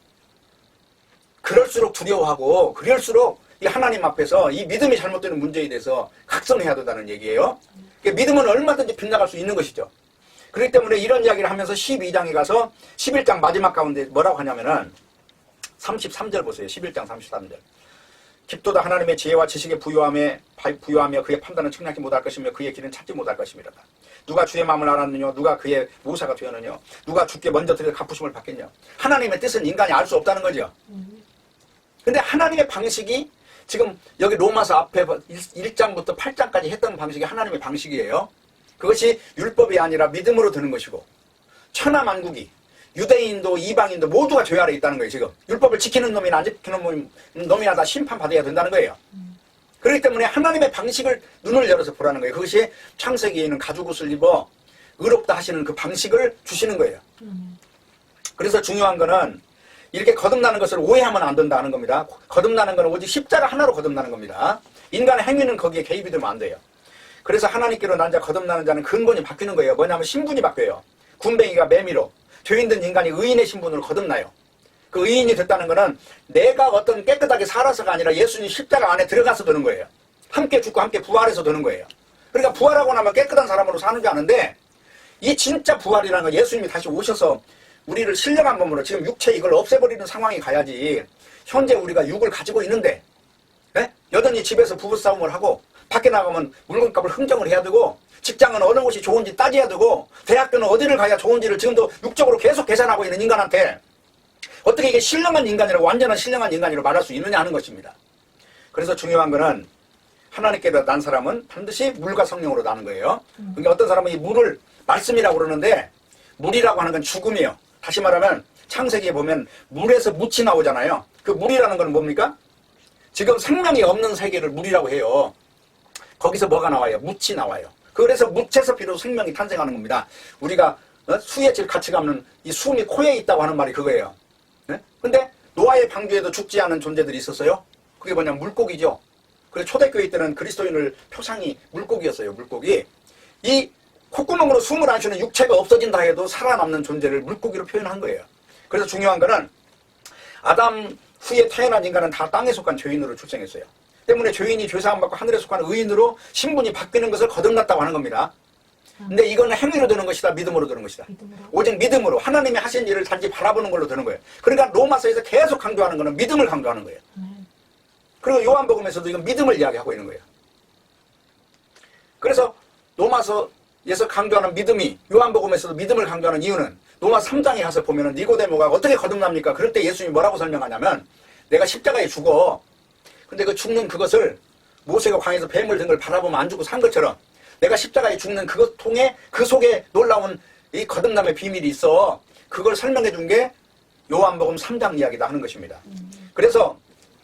그럴수록 두려워하고 그럴수록 이 하나님 앞에서 이 믿음이 잘못되는 문제에 대해서 각성해야 된다는 얘기예요. 그러니까 믿음은 얼마든지 빗나갈 수 있는 것이죠. 그렇기 때문에 이런 이야기를 하면서 12장에 가서 11장 마지막 가운데 뭐라고 하냐면은 33절 보세요. 11장 33절. 깊도다 하나님의 지혜와 지식에 부유하며 그의 판단은 청량히 못할 것이며 그의 길은 찾지 못할 것이니라. 누가 주의 마음을 알았느냐? 누가 그의 모사가 되었느냐? 누가 주께 먼저 드려 갚으심을 받겠냐? 하나님의 뜻은 인간이 알 수 없다는 거죠. 근데 하나님의 방식이 지금 여기 로마서 앞에 1장부터 8장까지 했던 방식이 하나님의 방식이에요. 그것이 율법이 아니라 믿음으로 되는 것이고, 천하만국이 유대인도 이방인도 모두가 죄 아래 있다는 거예요. 지금 율법을 지키는 놈이나 안 지키는 놈이나 다 심판받아야 된다는 거예요. 그렇기 때문에 하나님의 방식을 눈을 열어서 보라는 거예요. 그것이 창세기에는 가죽옷을 입어 의롭다 하시는 그 방식을 주시는 거예요. 그래서 중요한 거는 이렇게 거듭나는 것을 오해하면 안 된다는 겁니다. 거듭나는 것은 오직 십자가 하나로 거듭나는 겁니다. 인간의 행위는 거기에 개입이 되면 안 돼요. 그래서 하나님께로 난 자 거듭나는 자는 근본이 바뀌는 거예요. 뭐냐면 신분이 바뀌어요. 군뱅이가 매미로, 죄인된 인간이 의인의 신분으로 거듭나요. 그 의인이 됐다는 것은 내가 어떤 깨끗하게 살아서가 아니라 예수님 십자가 안에 들어가서 되는 거예요. 함께 죽고 함께 부활해서 되는 거예요. 그러니까 부활하고 나면 깨끗한 사람으로 사는 줄 아는데, 이 진짜 부활이라는 건 예수님이 다시 오셔서 우리를 신령한 몸으로, 지금 육체 이걸 없애버리는 상황이 가야지. 현재 우리가 육을 가지고 있는데, 네? 여전히 집에서 부부싸움을 하고 밖에 나가면 물건값을 흥정을 해야 되고, 직장은 어느 곳이 좋은지 따져야 되고, 대학교는 어디를 가야 좋은지를 지금도 육적으로 계속 계산하고 있는 인간한테 어떻게 이게 신령한 인간이라고, 완전한 신령한 인간이라고 말할 수 있느냐 하는 것입니다. 그래서 중요한 거는 하나님께로 난 사람은 반드시 물과 성령으로 나는 거예요. 그러니까 어떤 사람은 이 물을 말씀이라고 그러는데, 물이라고 하는 건 죽음이에요. 다시 말하면 창세기에 보면 물에서 묻이 나오잖아요. 그 물이라는 건 뭡니까? 지금 생명이 없는 세계를 물이라고 해요. 거기서 뭐가 나와요? 묻이 나와요. 그래서 묻에서 비로소 생명이 탄생하는 겁니다. 우리가 수의 질 같이 감는 이 숨이 코에 있다고 하는 말이 그거예요. 네? 근데 노아의 방주에도 죽지 않은 존재들이 있었어요. 그게 뭐냐면 물고기죠. 그래서 초대교회 때는 그리스도인을 표상이 물고기였어요. 물고기. 이 콧구멍으로 숨을 안 쉬는 육체가 없어진다 해도 살아남는 존재를 물고기로 표현한 거예요. 그래서 중요한 거는 아담 후에 태어난 인간은 다 땅에 속한 죄인으로 출생했어요. 때문에 죄인이 죄사함 받고 하늘에 속한 의인으로 신분이 바뀌는 것을 거듭났다고 하는 겁니다. 근데 이거는 행위로 되는 것이다, 믿음으로 되는 것이다. 오직 믿음으로 하나님이 하신 일을 단지 바라보는 걸로 되는 거예요. 그러니까 로마서에서 계속 강조하는 거는 믿음을 강조하는 거예요. 그리고 요한복음에서도 이건 믿음을 이야기하고 있는 거예요. 그래서 로마서에서 강조하는 믿음이 요한복음에서도 믿음을 강조하는 이유는 로마서 3장에 가서 보면은 니고데모가 어떻게 거듭납니까? 그럴 때 예수님이 뭐라고 설명하냐면, 내가 십자가에 죽어. 근데 그 죽는 그것을 모세가 광야에서 뱀을 든 걸 바라보면 안 죽고 산 것처럼 내가 십자가에 죽는 그것 통해 그 속에 놀라운 이 거듭남의 비밀이 있어. 그걸 설명해 준 게 요한복음 3장 이야기다 하는 것입니다. 그래서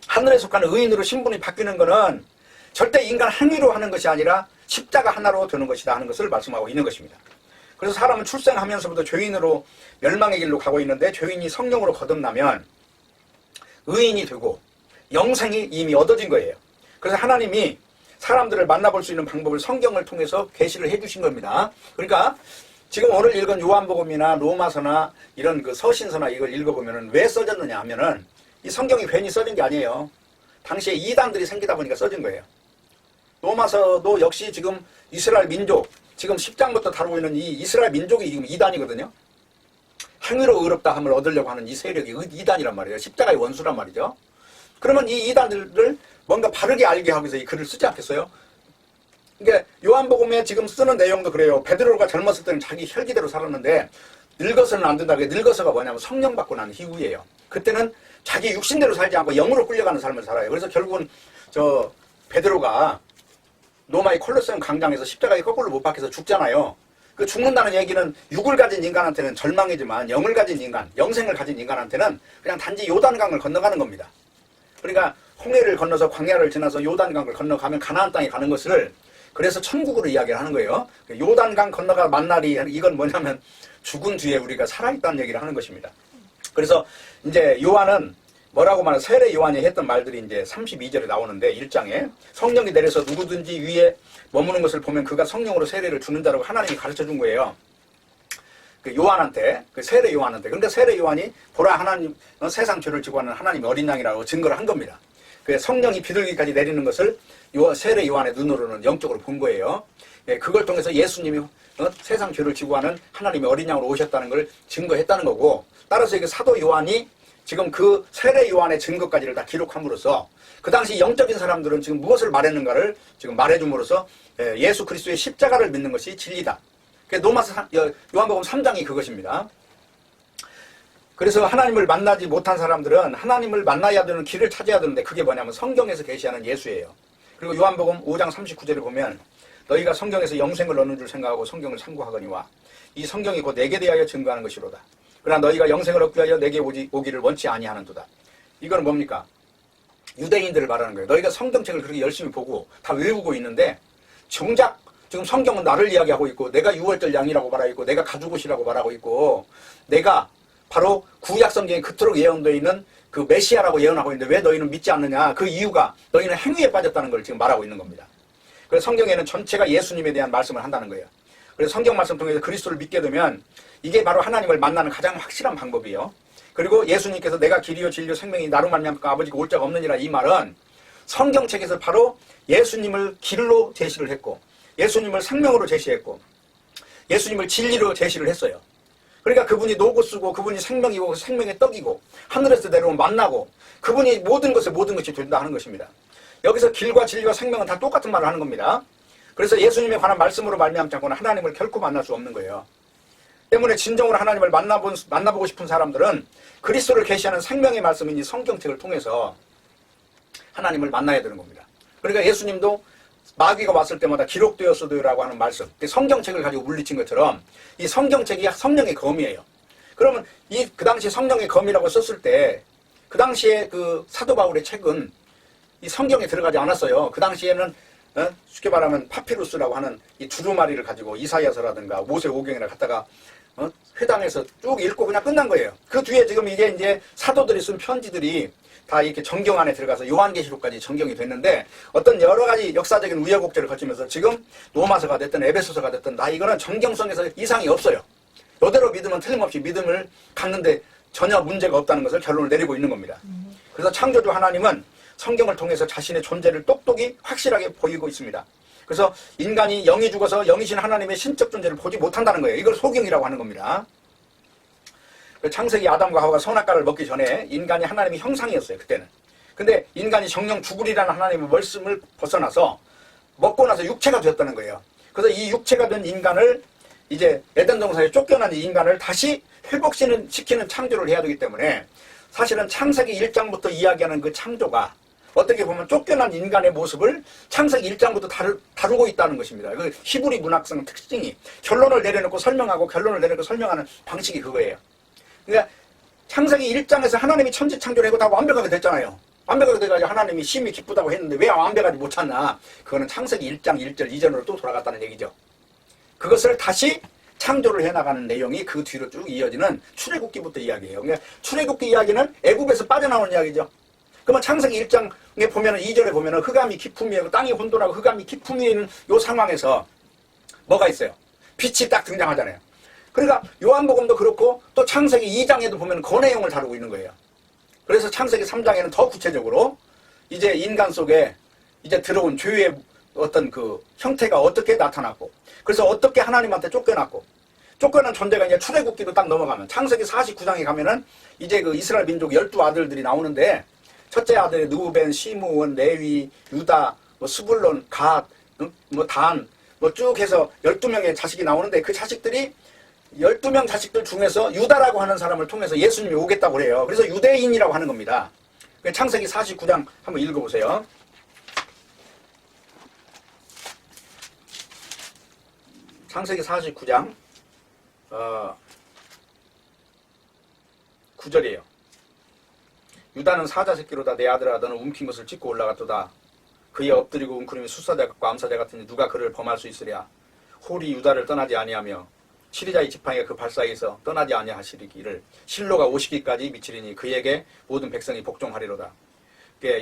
하늘에 속한 의인으로 신분이 바뀌는 것은 절대 인간 행위로 하는 것이 아니라 십자가 하나로 되는 것이다 하는 것을 말씀하고 있는 것입니다. 그래서 사람은 출생하면서부터 죄인으로 멸망의 길로 가고 있는데, 죄인이 성령으로 거듭나면 의인이 되고 영생이 이미 얻어진 거예요. 그래서 하나님이 사람들을 만나볼 수 있는 방법을 성경을 통해서 계시를 해주신 겁니다. 그러니까 지금 오늘 읽은 요한복음이나 로마서나 이런 그 서신서나 이걸 읽어보면은 왜 써졌느냐 하면은 이 성경이 괜히 써진 게 아니에요. 당시에 이단들이 생기다 보니까 써진 거예요. 로마서도 역시 지금 이스라엘 민족, 지금 10장부터 다루고 있는 이 이스라엘 민족이 지금 이단이거든요. 행위로 의롭다 함을 얻으려고 하는 이 세력이 이단이란 말이에요. 십자가의 원수란 말이죠. 그러면 이 이단들을 뭔가 바르게 알게 하기 위해서 이 글을 쓰지 않겠어요? 그러니까 요한복음에 지금 쓰는 내용도 그래요. 베드로가 젊었을 때는 자기 혈기대로 살았는데 늙어서는 안 된다. 늙어서가 뭐냐면 성령 받고 난 이후예요. 그때는 자기 육신대로 살지 않고 영으로 끌려가는 삶을 살아요. 그래서 결국은 저 베드로가 로마의 콜로세움 광장에서 십자가에 거꾸로 못 박혀서 죽잖아요. 그 죽는다는 얘기는 육을 가진 인간한테는 절망이지만 영을 가진 인간, 영생을 가진 인간한테는 그냥 단지 요단강을 건너가는 겁니다. 그러니까 홍해를 건너서 광야를 지나서 요단강을 건너가면 가나안 땅에 가는 것을 그래서 천국으로 이야기를 하는 거예요. 요단강 건너가 만날이 이건 뭐냐면 죽은 뒤에 우리가 살아있다는 얘기를 하는 것입니다. 그래서 이제 요한은 뭐라고 말하는 세례 요한이 했던 말들이 이제 32절에 나오는데 1장에 성령이 내려서 누구든지 위에 머무는 것을 보면 그가 성령으로 세례를 주는 자라고 하나님이 가르쳐 준 거예요. 그 요한한테, 그 세례 요한한테. 그러니까 세례 요한이 보라 하나님, 세상 죄를 지고 하는 하나님 어린 양이라고 증거를 한 겁니다. 그 성령이 비둘기까지 내리는 것을 세례 요한의 눈으로는 영적으로 본 거예요. 예, 그걸 통해서 예수님이 세상 죄를 지고 하는 하나님의 어린 양으로 오셨다는 걸 증거했다는 거고, 따라서 이게 사도 요한이 지금 그 세례 요한의 증거까지를 다 기록함으로써 그 당시 영적인 사람들은 지금 무엇을 말했는가를 지금 말해줌으로써 예수 그리스도의 십자가를 믿는 것이 진리다. 요한복음 3장이 그것입니다. 그래서 하나님을 만나지 못한 사람들은 하나님을 만나야 되는 길을 찾아야 되는데 그게 뭐냐면 성경에서 계시하는 예수예요. 그리고 요한복음 5장 39절에 보면 너희가 성경에서 영생을 얻는 줄 생각하고 성경을 참고하거니와 이 성경이 곧 내게 대하여 증거하는 것이로다. 그러나 너희가 영생을 얻기 위하여 내게 오기를 원치 아니하는도다. 이거는 뭡니까? 유대인들을 말하는 거예요. 너희가 성경책을 그렇게 열심히 보고 다 외우고 있는데 정작 지금 성경은 나를 이야기하고 있고 내가 6월절 양이라고 말하고 있고 내가 가죽옷이라고 말하고 있고 내가 바로 구약 성경에 그토록 예언되어 있는 그 메시아라고 예언하고 있는데 왜 너희는 믿지 않느냐. 그 이유가 너희는 행위에 빠졌다는 걸 지금 말하고 있는 겁니다. 그래서 성경에는 전체가 예수님에 대한 말씀을 한다는 거예요. 그래서 성경 말씀 통해서 그리스도를 믿게 되면 이게 바로 하나님을 만나는 가장 확실한 방법이에요. 그리고 예수님께서 내가 길이요 진리요 생명이 나로 말미암아 아버지가 올 자가 없느니라 이 말은 성경책에서 바로 예수님을 길로 제시를 했고 예수님을 생명으로 제시했고 예수님을 진리로 제시를 했어요. 그러니까 그분이 노고스고 그분이 생명이고 생명의 떡이고 하늘에서 내려온 만나고 그분이 모든 것이 된다 하는 것입니다. 여기서 길과 진리와 생명은 다 똑같은 말을 하는 겁니다. 그래서 예수님에 관한 말씀으로 말미암지 않고는 하나님을 결코 만날 수 없는 거예요. 때문에 진정으로 하나님을 만나보고 싶은 사람들은 그리스도를 계시하는 생명의 말씀인 이 성경책을 통해서 하나님을 만나야 되는 겁니다. 그러니까 예수님도 마귀가 왔을 때마다 기록되었어도라고 하는 말씀, 성경책을 가지고 물리친 것처럼 이 성경책이 성령의 검이에요. 그러면 그 당시 성령의 검이라고 썼을 때 그 당시에 그 사도 바울의 책은 이 성경에 들어가지 않았어요. 그 당시에는 쉽게 말하면 파피루스라고 하는 이 두루마리를 가지고 이사야서라든가 모세오경이나 갖다가 회당에서 쭉 읽고 그냥 끝난 거예요. 그 뒤에 지금 이게 이제 사도들이 쓴 편지들이 다 이렇게 정경 안에 들어가서 요한계시록까지 정경이 됐는데 어떤 여러 가지 역사적인 우여곡절을 거치면서 지금 로마서가 됐든 에베소서가 됐든 다 이거는 정경성에서 이상이 없어요. 이대로 믿으면 틀림없이 믿음을 갖는데 전혀 문제가 없다는 것을 결론을 내리고 있는 겁니다. 그래서 창조주 하나님은 성경을 통해서 자신의 존재를 똑똑히 확실하게 보이고 있습니다. 그래서 인간이 영이 죽어서 영이신 하나님의 신적 존재를 보지 못한다는 거예요. 이걸 소경이라고 하는 겁니다. 창세기 아담과 하와가 선악과를 먹기 전에 인간이 하나님의 형상이었어요. 그때는. 근데 인간이 정령 죽으리라는 하나님의 말씀을 벗어나서 먹고 나서 육체가 되었다는 거예요. 그래서 이 육체가 된 인간을 이제 에덴 동산에 쫓겨난 이 인간을 다시 회복시키는 창조를 해야 되기 때문에 사실은 창세기 1장부터 이야기하는 그 창조가 어떻게 보면 쫓겨난 인간의 모습을 창세기 1장부터 다루고 있다는 것입니다. 그 히브리 문학성 특징이 결론을 내려놓고 설명하고 결론을 내려놓고 설명하는 방식이 그거예요. 그러니까 창세기 1장에서 하나님이 천지 창조를 하고 다 완벽하게 됐잖아요. 완벽하게 돼가지고 하나님이 심히 기쁘다고 했는데 왜 완벽하지 못했나? 그거는 창세기 1장 1절 이전으로 또 돌아갔다는 얘기죠. 그것을 다시 창조를 해나가는 내용이 그 뒤로 쭉 이어지는 출애굽기부터 이야기해요. 그러니까 출애굽기 이야기는 애굽에서 빠져나오는 이야기죠. 그러면 창세기 1장 이게 보면은 2절에 보면은 흑암이 깊음 위에 땅이 혼돈하고 흑암이 깊음 위에 있는 요 상황에서 뭐가 있어요? 빛이 딱 등장하잖아요. 그러니까 요한복음도 그렇고 또 창세기 2장에도 보면 그 내용을 다루고 있는 거예요. 그래서 창세기 3장에는 더 구체적으로 이제 인간 속에 이제 들어온 죄의 어떤 그 형태가 어떻게 나타났고, 그래서 어떻게 하나님한테 쫓겨났고, 쫓겨난 존재가 이제 출애굽기로 딱 넘어가면 창세기 49장에 가면은 이제 그 이스라엘 민족 12아들들이 나오는데, 첫째 아들이 느우벤, 시므온, 레위, 유다, 뭐 스불론, 갓, 뭐 단, 뭐 쭉 해서 12명의 자식이 나오는데, 그 자식들이 12명 자식들 중에서 유다라고 하는 사람을 통해서 예수님이 오겠다고 그래요. 그래서 유대인이라고 하는 겁니다. 창세기 49장 한번 읽어보세요. 창세기 49장 9절이에요. 유다는 사자 새끼로다. 내 아들아 너는 움킨 것을 찢고 올라갔도다. 그의 엎드리고 웅크림이 수사자 같고 암사자 같으니 누가 그를 범할 수 있으랴. 홀이 유다를 떠나지 아니하며 치리자의 지팡이가 그 발사에서 떠나지 아니하시기를 실로가 오시기까지 미치리니 그에게 모든 백성이 복종하리로다.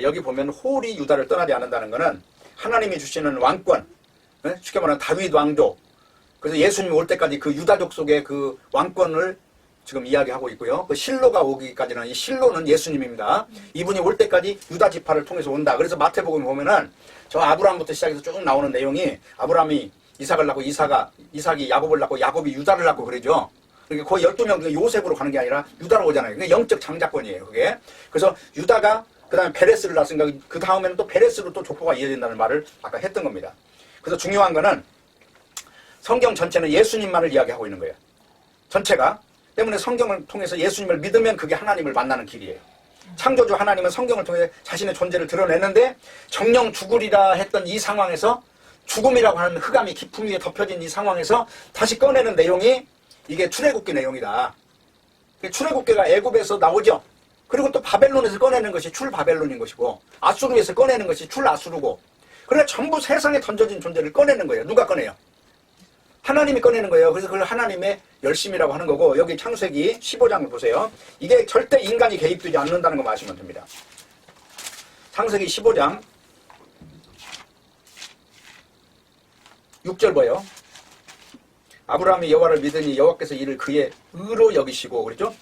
여기 보면 홀이 유다를 떠나지 않는다는 것은 하나님이 주시는 왕권, 쉽게 말하면 다윗 왕조, 그래서 예수님이 올 때까지 그 유다족 속의 그 왕권을 지금 이야기하고 있고요. 그 실로가 오기까지는, 이 실로는 예수님입니다. 이분이 올 때까지 유다 지파를 통해서 온다. 그래서 마태복음 보면은 저 아브라함부터 시작해서 쭉 나오는 내용이, 아브라함이 이삭을 낳고 이삭이 야곱을 낳고 야곱이 유다를 낳고 그러죠. 그러니까 거의 12명 요셉으로 가는 게 아니라 유다로 오잖아요. 그게 영적 장자권이에요, 그게. 그래서 유다가 그 다음에 베레스를 낳았으니까 그 다음에는 또 베레스로 또 족보가 이어진다는 말을 아까 했던 겁니다. 그래서 중요한 거는 성경 전체는 예수님만을 이야기하고 있는 거예요. 전체가. 때문에 성경을 통해서 예수님을 믿으면 그게 하나님을 만나는 길이에요. 창조주 하나님은 성경을 통해 자신의 존재를 드러내는데, 정령 죽으리라 했던 이 상황에서, 죽음이라고 하는 흑암이 깊음 위에 덮여진 이 상황에서 다시 꺼내는 내용이 이게 출애굽기 내용이다. 출애굽기가 애굽에서 나오죠. 그리고 또 바벨론에서 꺼내는 것이 출바벨론인 것이고, 아수르에서 꺼내는 것이 출아수르고, 그러니까 전부 세상에 던져진 존재를 꺼내는 거예요. 누가 꺼내요? 하나님이 꺼내는 거예요. 그래서 그걸 하나님의 열심이라고 하는 거고, 여기 창세기 15장을 보세요. 이게 절대 인간이 개입되지 않는다는 거 아시면 됩니다. 창세기 15장 6절 봐요. 아브라함이 여호와를 믿으니 여호와께서 이를 그의 의로 여기시고, 그랬죠?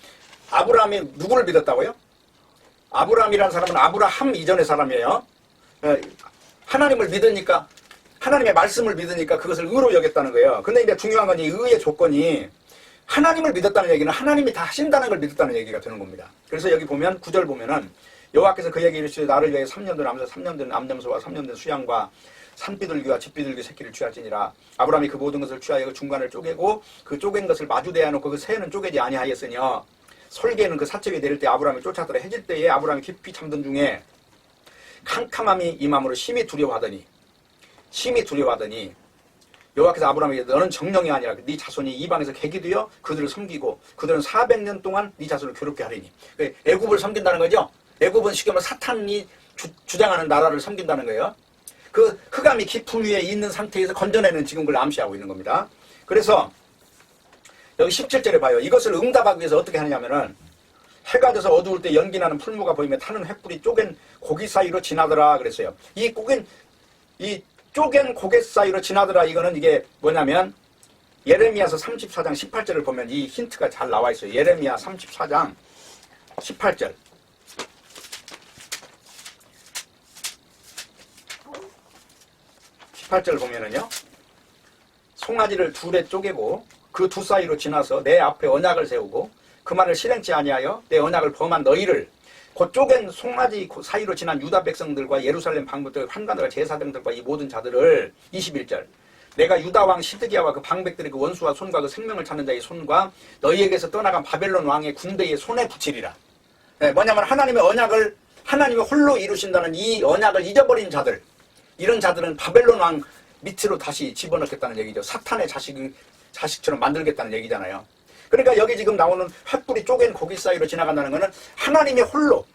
아브라함이 누구를 믿었다고요? 아브라함이라는 사람은 아브라함 이전의 사람이에요. 하나님을 믿으니까, 하나님의 말씀을 믿으니까 그것을 의로 여겼다는 거예요. 근데 이제 중요한 건 이 의의 조건이, 하나님을 믿었다는 얘기는 하나님이 다 하신다는 걸 믿었다는 얘기가 되는 겁니다. 그래서 여기 보면 9절 보면은 여호와께서 그에게 이르시되 나를 위해 3년 된 암소, 3년 된 암염소와 3년 된 수양과 산비둘기와 집비둘기 새끼를 취할지니라. 아브라함이 그 모든 것을 취하여 그 중간을 쪼개고 그 쪼갠 것을 마주대하 놓고 그 새는 쪼개지 아니하였으며, 솔개는 그 사체에 내릴 때 아브라함이 쫓아들어 해질 때에 아브라함이 깊이 잠든 중에 캄캄함이 임함으로 심히 두려워하더니 여호와께서 아브라함에게 너는 정령이 아니라 네 자손이 이방에서 객이 되어 그들을 섬기고 그들은 400년 동안 네 자손을 괴롭게 하리니. 애굽을 섬긴다는 거죠. 애굽은 쉽게 말하면 사탄이 주장하는 나라를 섬긴다는 거예요. 그 흑암이 깊음 위에 있는 상태에서 건져내는 지금 그걸 암시하고 있는 겁니다. 그래서 여기 17절에 봐요. 이것을 응답하기 위해서 어떻게 하느냐면은, 해가 져서 어두울 때 연기나는 풀무가 보이며 타는 횃불이 쪼갠 고기 사이로 지나더라 그랬어요. 이 쪼갠 고개 사이로 지나더라, 이거는 이게 뭐냐면 예레미야서 34장 18절을 보면 이 힌트가 잘 나와 있어요. 예레미야 34장 18절. 보면은요, 송아지를 둘에 쪼개고 그 두 사이로 지나서 내 앞에 언약을 세우고 그 말을 실행치 아니하여 내 언약을 범한 너희를, 곧 쪼갠 송아지 사이로 지난 유다 백성들과 예루살렘 방백들, 환관들과 제사장들과 이 모든 자들을, 21절, 내가 유다 왕 시드기야와 그 방백들의 그 원수와 손과 그 생명을 찾는 자의 손과 너희에게서 떠나간 바벨론 왕의 군대의 손에 붙이리라. 뭐냐면 하나님의 언약을, 하나님이 홀로 이루신다는 이 언약을 잊어버린 자들, 이런 자들은 바벨론 왕 밑으로 다시 집어넣겠다는 얘기죠. 사탄의 자식처럼 만들겠다는 얘기잖아요. 그러니까 여기 지금 나오는 횃불이 쪼갠 고기 사이로 지나간다는 것은 하나님이 홀로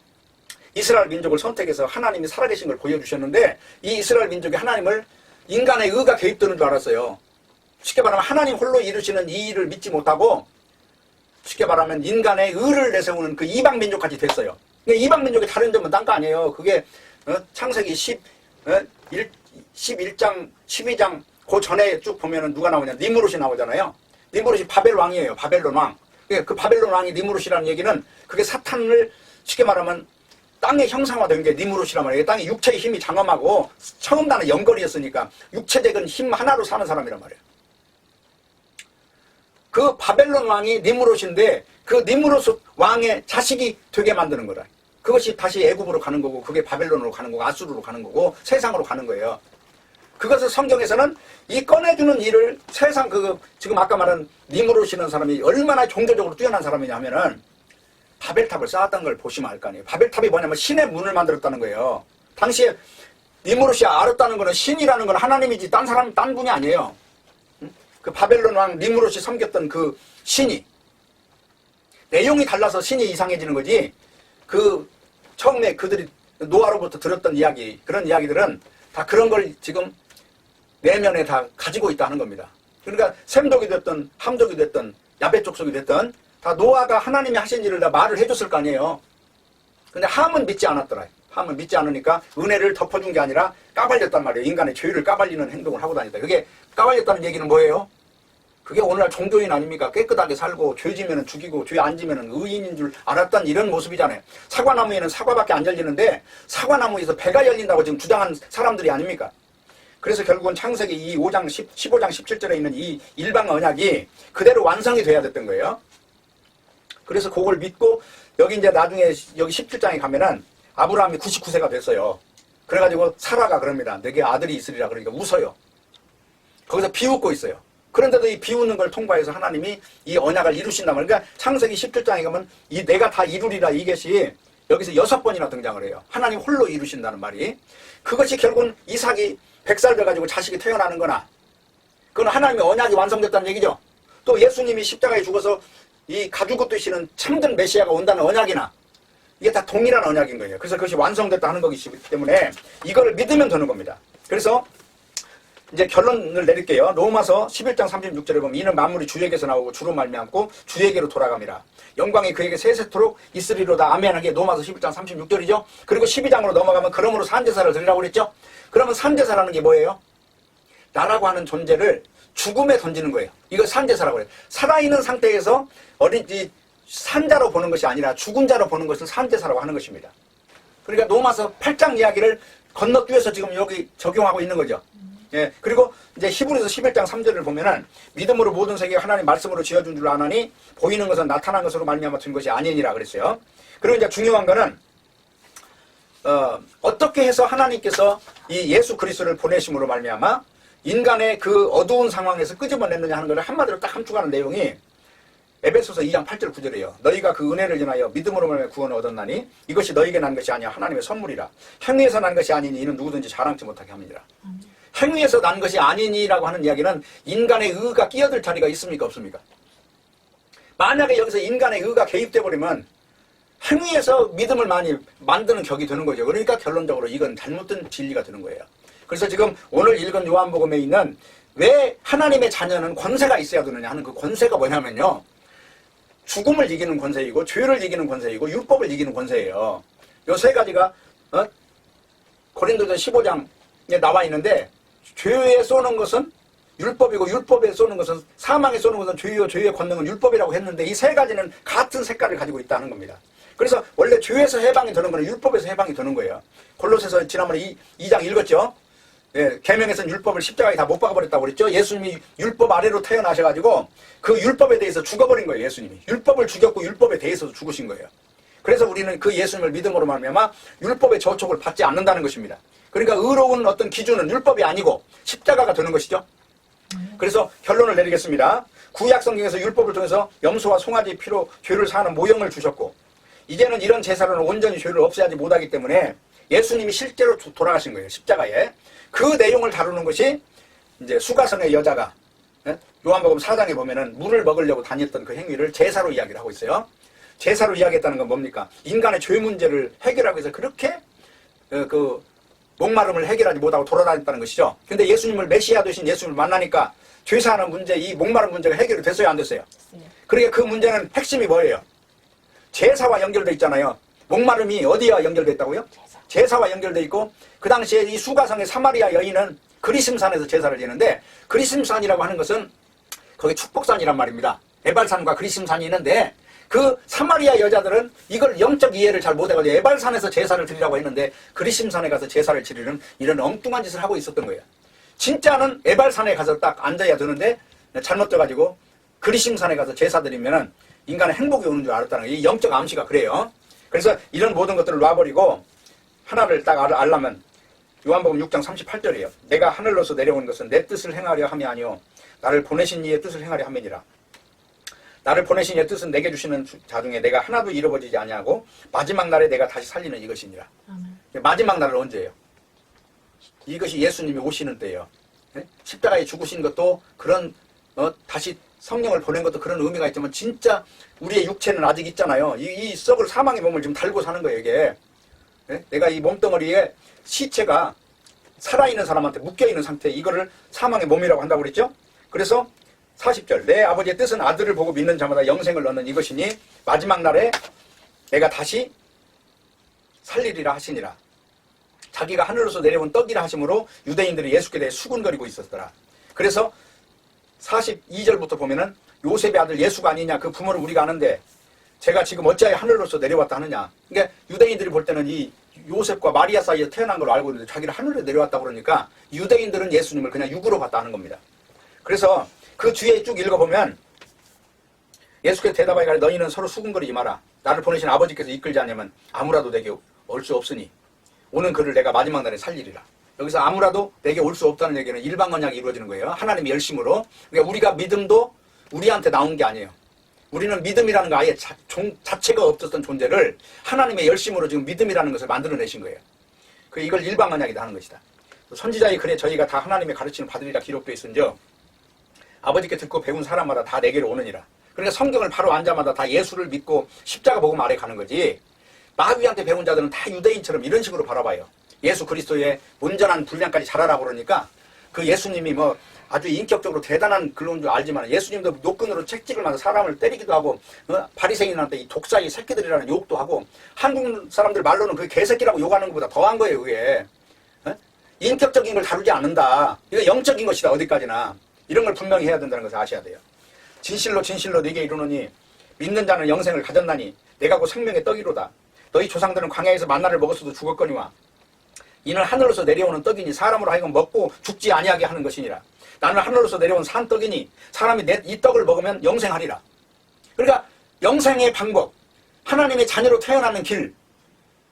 이스라엘 민족을 선택해서 하나님이 살아계신 걸 보여주셨는데, 이 이스라엘 민족이 하나님을 인간의 의가 개입되는 줄 알았어요. 쉽게 말하면 하나님 홀로 이루시는 이 일을 믿지 못하고, 쉽게 말하면 인간의 의를 내세우는 그 이방 민족까지 됐어요. 이방 민족이 다른 점은 딴 거 아니에요. 그게 창세기 11장, 12장 그 전에 쭉 보면은 누가 나오냐? 니무롯이 나오잖아요. 니무롯이 바벨 왕이에요. 바벨론 왕. 그 바벨론 왕이 니무롯이라는 얘기는 그게 사탄을 쉽게 말하면 땅의 형상화된 게 니무롯이란 말이에요. 땅의 육체의 힘이 장엄하고 처음 나는 영걸이었으니까 육체적인 힘 하나로 사는 사람이란 말이에요. 그 바벨론 왕이 니무롯인데 그 니무롯 왕의 자식이 되게 만드는 거다. 그것이 다시 애굽으로 가는 거고 그게 바벨론으로 가는 거고 아수르로 가는 거고 세상으로 가는 거예요. 그것을 성경에서는 이 꺼내주는 일을 세상 지금 아까 말한 니무롯이라는 사람이 얼마나 종교적으로 뛰어난 사람이냐 하면은 바벨탑을 쌓았다는 걸 보시면 알 거 아니에요. 바벨탑이 뭐냐면 신의 문을 만들었다는 거예요. 당시에 니무롯이 알았다는 거는 신이라는 건 하나님이지 딴 분이 아니에요. 그 바벨론 왕 니무롯이 섬겼던 그 신이 내용이 달라서 신이 이상해지는 거지. 그 처음에 그들이 노아로부터 들었던 이야기 그런 이야기들은 다 그런 걸 지금 내면에 다 가지고 있다는 겁니다. 그러니까 셈족이 됐든 함족이 됐든 야벳 족속이 됐든 다 노아가 하나님이 하신 일을 다 말을 해줬을 거 아니에요. 근데 함은 믿지 않았더라. 함은 믿지 않으니까 은혜를 덮어준 게 아니라 까발렸단 말이에요. 인간의 죄를 까발리는 행동을 하고 다니다. 그게 까발렸다는 얘기는 뭐예요? 그게 오늘날 종교인 아닙니까? 깨끗하게 살고 죄 지면은 죽이고 죄 안 지면은 의인인 줄 알았던 이런 모습이잖아요. 사과나무에는 사과밖에 안 열리는데 사과나무에서 배가 열린다고 지금 주장한 사람들이 아닙니까? 그래서 결국은 창세기 이 15장 17절에 있는 이 일방 언약이 그대로 완성이 돼야 됐던 거예요. 그래서 그걸 믿고 여기 이제 나중에 여기 17장에 가면은 아브라함이 99세가 됐어요. 그래가지고 사라가 그럽니다. 내게 아들이 있으리라 그러니까 웃어요. 거기서 비웃고 있어요. 그런데도 이 비웃는 걸 통과해서 하나님이 이 언약을 이루신단 말이에요. 그러니까 창세기 17장에 가면 이 내가 다 이루리라 이것이 여기서 6번이나 등장을 해요. 하나님 홀로 이루신다는 말이. 그것이 결국은 이삭이 100살 돼가지고 자식이 태어나는 거나 그건 하나님의 언약이 완성됐다는 얘기죠. 또 예수님이 십자가에 죽어서 이 가죽옷 되시는 참된 메시아가 온다는 언약이나 이게 다 동일한 언약인 거예요. 그래서 그것이 완성됐다 하는 거기 때문에 이걸 믿으면 되는 겁니다. 그래서 이제 결론을 내릴게요. 로마서 11장 36절에 보면 이는 만물이 주에게서 나오고 주로 말미암고 주에게로 돌아갑니다. 영광이 그에게 세세토록 있으리로다. 아멘하게 로마서 11장 36절이죠. 그리고 12장으로 넘어가면 그러므로 산제사를 드리라고 그랬죠. 그러면 산제사라는 게 뭐예요? 나라고 하는 존재를 죽음에 던지는 거예요. 이거 산제사라고 해요. 살아있는 상태에서 산자로 보는 것이 아니라 죽은 자로 보는 것을 산제사라고 하는 것입니다. 그러니까 로마서 8장 이야기를 건너뛰어서 지금 여기 적용하고 있는 거죠. 예, 그리고 이제 히브리서 11장 3절을 보면은 믿음으로 모든 세계가 하나님 말씀으로 지어준 줄 아나니 보이는 것은 나타난 것으로 말미암아 된 것이 아니니라 그랬어요. 그리고 이제 중요한 거는 어떻게 해서 하나님께서 이 예수 그리스도를 보내심으로 말미암아 인간의 그 어두운 상황에서 끄집어냈느냐 하는 것을 한마디로 딱 함축하는 내용이 에베소서 2장 8절 9절이에요. 너희가 그 은혜를 인하여 믿음으로 말미암아 구원을 얻었나니 이것이 너희에게 난 것이 아니야 하나님의 선물이라. 행위에서 난 것이 아니니 이는 누구든지 자랑치 못하게 함이니라. 행위에서 난 것이 아니니라고 하는 이야기는 인간의 의가 끼어들 자리가 있습니까 없습니까? 만약에 여기서 인간의 의가 개입돼 버리면 행위에서 믿음을 많이 만드는 격이 되는 거죠. 그러니까 결론적으로 이건 잘못된 진리가 되는 거예요. 그래서 지금 오늘 읽은 요한복음에 있는 왜 하나님의 자녀는 권세가 있어야 되느냐 하는 그 권세가 뭐냐면요. 죽음을 이기는 권세이고 죄를 이기는 권세이고 율법을 이기는 권세예요. 요 세 가지가 고린도전 15장에 나와 있는데 죄에 쏘는 것은 율법이고 율법에 쏘는 것은 사망에 쏘는 것은 죄요 죄의 권능은 율법이라고 했는데 이 세 가지는 같은 색깔을 가지고 있다는 겁니다. 그래서 원래 죄에서 해방이 되는 거는 율법에서 해방이 되는 거예요. 골로새서 지난번에 2장 읽었죠. 예, 계명에서는 율법을 십자가에 다 못 박아버렸다고 그랬죠. 예수님이 율법 아래로 태어나셔가지고 그 율법에 대해서 죽어버린 거예요. 예수님이 율법을 죽였고 율법에 대해서도 죽으신 거예요. 그래서 우리는 그 예수님을 믿음으로 말미암아 율법의 저촉을 받지 않는다는 것입니다. 그러니까 의로운 어떤 기준은 율법이 아니고 십자가가 되는 것이죠. 그래서 결론을 내리겠습니다. 구약 성경에서 율법을 통해서 염소와 송아지 피로 죄를 사하는 모형을 주셨고 이제는 이런 제사로는 온전히 죄를 없애야지 못하기 때문에 예수님이 실제로 돌아가신 거예요. 십자가에. 그 내용을 다루는 것이 이제 수가성의 여자가 요한복음 4장에 보면은 물을 먹으려고 다녔던 그 행위를 제사로 이야기를 하고 있어요. 제사로 이야기했다는 건 뭡니까? 인간의 죄 문제를 해결하기 위해서 그렇게 그 목마름을 해결하지 못하고 돌아다녔다는 것이죠. 근데 예수님을 메시아 되신 예수님을 만나니까 죄사하는 문제, 이 목마름 문제가 해결이 됐어요, 안 됐어요? 그러니까 그 문제는 핵심이 뭐예요? 제사와 연결돼 있잖아요. 목마름이 어디와 연결돼 있다고요? 제사와 연결되어 있고 그 당시에 이 수가성의 사마리아 여인은 그리심산에서 제사를 지는데 그리심산이라고 하는 것은 거기 축복산이란 말입니다. 에발산과 그리심산이 있는데 그 사마리아 여자들은 이걸 영적 이해를 잘 못해가지고 에발산에서 제사를 드리라고 했는데 그리심산에 가서 제사를 지르는 이런 엉뚱한 짓을 하고 있었던 거예요. 진짜는 에발산에 가서 딱 앉아야 되는데 잘못돼가지고 그리심산에 가서 제사 드리면은 인간의 행복이 오는 줄 알았다는 거예요. 이 영적 암시가 그래요. 그래서 이런 모든 것들을 놔버리고 하나를 딱 알려면 요한복음 6장 38절이에요. 내가 하늘로서 내려온 것은 내 뜻을 행하려 함이 아니요 나를 보내신 이의 뜻을 행하려 함이니라. 나를 보내신 이의 뜻은 내게 주시는 자 중에 내가 하나도 잃어버리지 아니하고 마지막 날에 내가 다시 살리는 이것이니라. 아멘. 마지막 날은 언제예요? 이것이 예수님이 오시는 때예요. 십자가에 죽으신 것도 그런 다시 성령을 보낸 것도 그런 의미가 있지만 진짜 우리의 육체는 아직 있잖아요. 이 썩을 사망의 몸을 지금 달고 사는 거예요. 이게 내가 이 몸덩어리에 시체가 살아있는 사람한테 묶여있는 상태 이거를 사망의 몸이라고 한다고 그랬죠. 그래서 40절 내 아버지의 뜻은 아들을 보고 믿는 자마다 영생을 얻는 이것이니 마지막 날에 내가 다시 살리리라 하시니라. 자기가 하늘로서 내려온 떡이라 하심으로 유대인들이 예수께 대해 수군거리고 있었더라. 그래서 42절부터 보면은 요셉의 아들 예수가 아니냐 그 부모를 우리가 아는데 제가 지금 어찌하여 하늘로서 내려왔다 하느냐. 그러니까 유대인들이 볼 때는 이 요셉과 마리아 사이에 태어난 걸 알고 있는데 자기를 하늘에 내려왔다 그러니까 유대인들은 예수님을 그냥 육으로 봤다 하는 겁니다. 그래서 그 뒤에 쭉 읽어보면 예수께서 대답하여 가되 너희는 서로 수군거리지 마라. 나를 보내신 아버지께서 이끌지 않으면 아무라도 내게 올 수 없으니 오는 그를 내가 마지막 날에 살리리라. 여기서 아무라도 내게 올 수 없다는 얘기는 일반 언약이 이루어지는 거예요. 하나님의 열심으로. 그러니까 우리가 믿음도 우리한테 나온 게 아니에요. 우리는 믿음이라는 거 아예 자체가 없었던 존재를 하나님의 열심으로 지금 믿음이라는 것을 만들어내신 거예요. 이걸 일반 언약이다 하는 것이다. 선지자의 글에 저희가 다 하나님의 가르침을 받으리라 기록되어 있은즉 아버지께 듣고 배운 사람마다 다 내게로 오느니라. 그러니까 성경을 바로 앉자마다 다 예수를 믿고 십자가 복음 아래 가는 거지. 마귀한테 배운 자들은 다 유대인처럼 이런 식으로 바라봐요. 예수 그리스도의 온전한 분량까지 잘하라고 그러니까 그 예수님이 뭐 아주 인격적으로 대단한 그런 줄 알지만 예수님도 노끈으로 채찍을 맞아 사람을 때리기도 하고 바리새인한테 이 독사의 새끼들이라는 욕도 하고 한국 사람들 말로는 그 개새끼라고 욕하는 것보다 더한 거예요. 그게 인격적인 걸 다루지 않는다. 이거 영적인 것이다. 어디까지나 이런 걸 분명히 해야 된다는 것을 아셔야 돼요. 진실로 진실로 네게 이르노니 믿는 자는 영생을 가졌나니 내가 곧 생명의 떡이로다. 너희 조상들은 광야에서 만나를 먹었어도 죽었거니와 이는 하늘로서 내려오는 떡이니 사람으로 하여금 먹고 죽지 아니하게 하는 것이니라. 나는 하늘로서 내려온 산떡이니 사람이 이 떡을 먹으면 영생하리라. 그러니까 영생의 방법, 하나님의 자녀로 태어나는 길,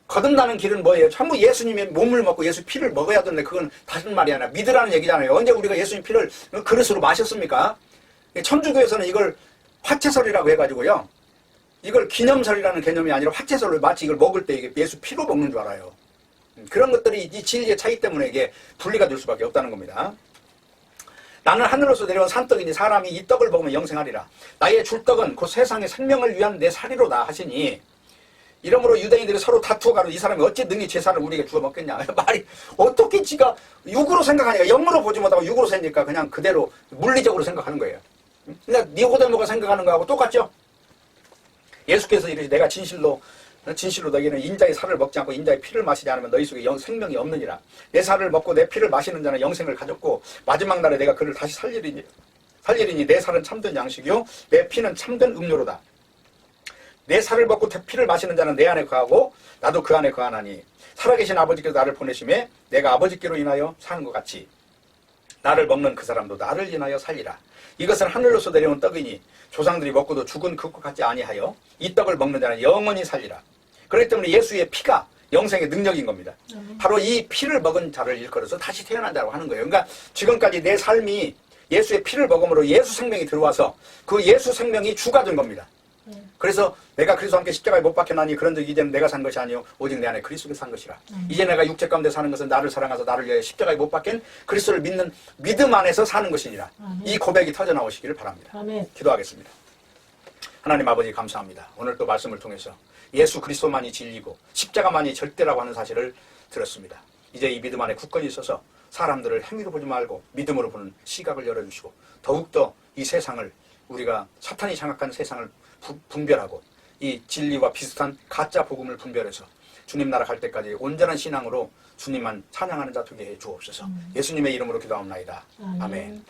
거듭나는 길은 뭐예요? 전부 예수님의 몸을 먹고 예수 피를 먹어야 되는데 그건 다른 말이 아니라 믿으라는 얘기잖아요. 언제 우리가 예수님 피를 그릇으로 마셨습니까? 천주교에서는 이걸 화채설이라고 해가지고요. 이걸 기념설이라는 개념이 아니라 화채설로 마치 이걸 먹을 때 이게 예수 피로 먹는 줄 알아요. 그런 것들이 이 진리의 차이 때문에 이게 분리가 될 수밖에 없다는 겁니다. 나는 하늘로서 내려온 산떡이니 사람이 이 떡을 먹으면 영생하리라. 나의 줄 떡은 곧 세상의 생명을 위한 내 살이로다 하시니 이러므로 유대인들이 서로 다투어가로 이 사람이 어찌 능히 제사를 우리에게 주어 먹겠냐. 말이 어떻게 지가 육으로 생각하니까 영으로 보지 못하고 육으로 생기니까 그냥 그대로 물리적으로 생각하는 거예요. 그러니까 니고데모가 생각하는 거하고 똑같죠. 예수께서 이르시 내가 진실로 너희는 인자의 살을 먹지 않고 인자의 피를 마시지 않으면 너희 속에 생명이 없느니라. 내 살을 먹고 내 피를 마시는 자는 영생을 가졌고 마지막 날에 내가 그를 다시 살리리니 내 살은 참된 양식이요 내 피는 참된 음료로다. 내 살을 먹고 피를 마시는 자는 내 안에 거하고 나도 그 안에 거하나니 살아계신 아버지께서 나를 보내심에 내가 아버지께로 인하여 사는 것 같이 나를 먹는 그 사람도 나를 인하여 살리라. 이것은 하늘로서 내려온 떡이니 조상들이 먹고도 죽은 그것 같지 아니하여 이 떡을 먹는 자는 영원히 살리라. 그렇기 때문에 예수의 피가 영생의 능력인 겁니다. 바로 이 피를 먹은 자를 일컬어서 다시 태어난다고 하는 거예요. 그러니까 지금까지 내 삶이 예수의 피를 먹음으로 예수 생명이 들어와서 그 예수 생명이 주가 된 겁니다. 그래서 내가 그리스도와 함께 십자가에 못 박혀나니 그런즉 이제는 내가 산 것이 아니요 오직 내 안에 그리스도가 산 것이라. 이제 내가 육체 가운데 사는 것은 나를 사랑하사 나를 위하여 십자가에 못 박힌 그리스도를 믿는 믿음 안에서 사는 것이니라. 이 고백이 터져 나오시기를 바랍니다. 아멘. 기도하겠습니다. 하나님 아버지 감사합니다. 오늘 또 말씀을 통해서 예수 그리스도만이 진리고 십자가만이 절대라고 하는 사실을 들었습니다. 이제 이 믿음 안에 굳건히 있어서 사람들을 행위로 보지 말고 믿음으로 보는 시각을 열어주시고 더욱더 이 세상을 우리가 사탄이 장악한 세상을 분별하고 이 진리와 비슷한 가짜 복음을 분별해서 주님 나라 갈 때까지 온전한 신앙으로 주님만 찬양하는 자 되게 해 주옵소서. 예수님의 이름으로 기도하옵나이다. 아멘.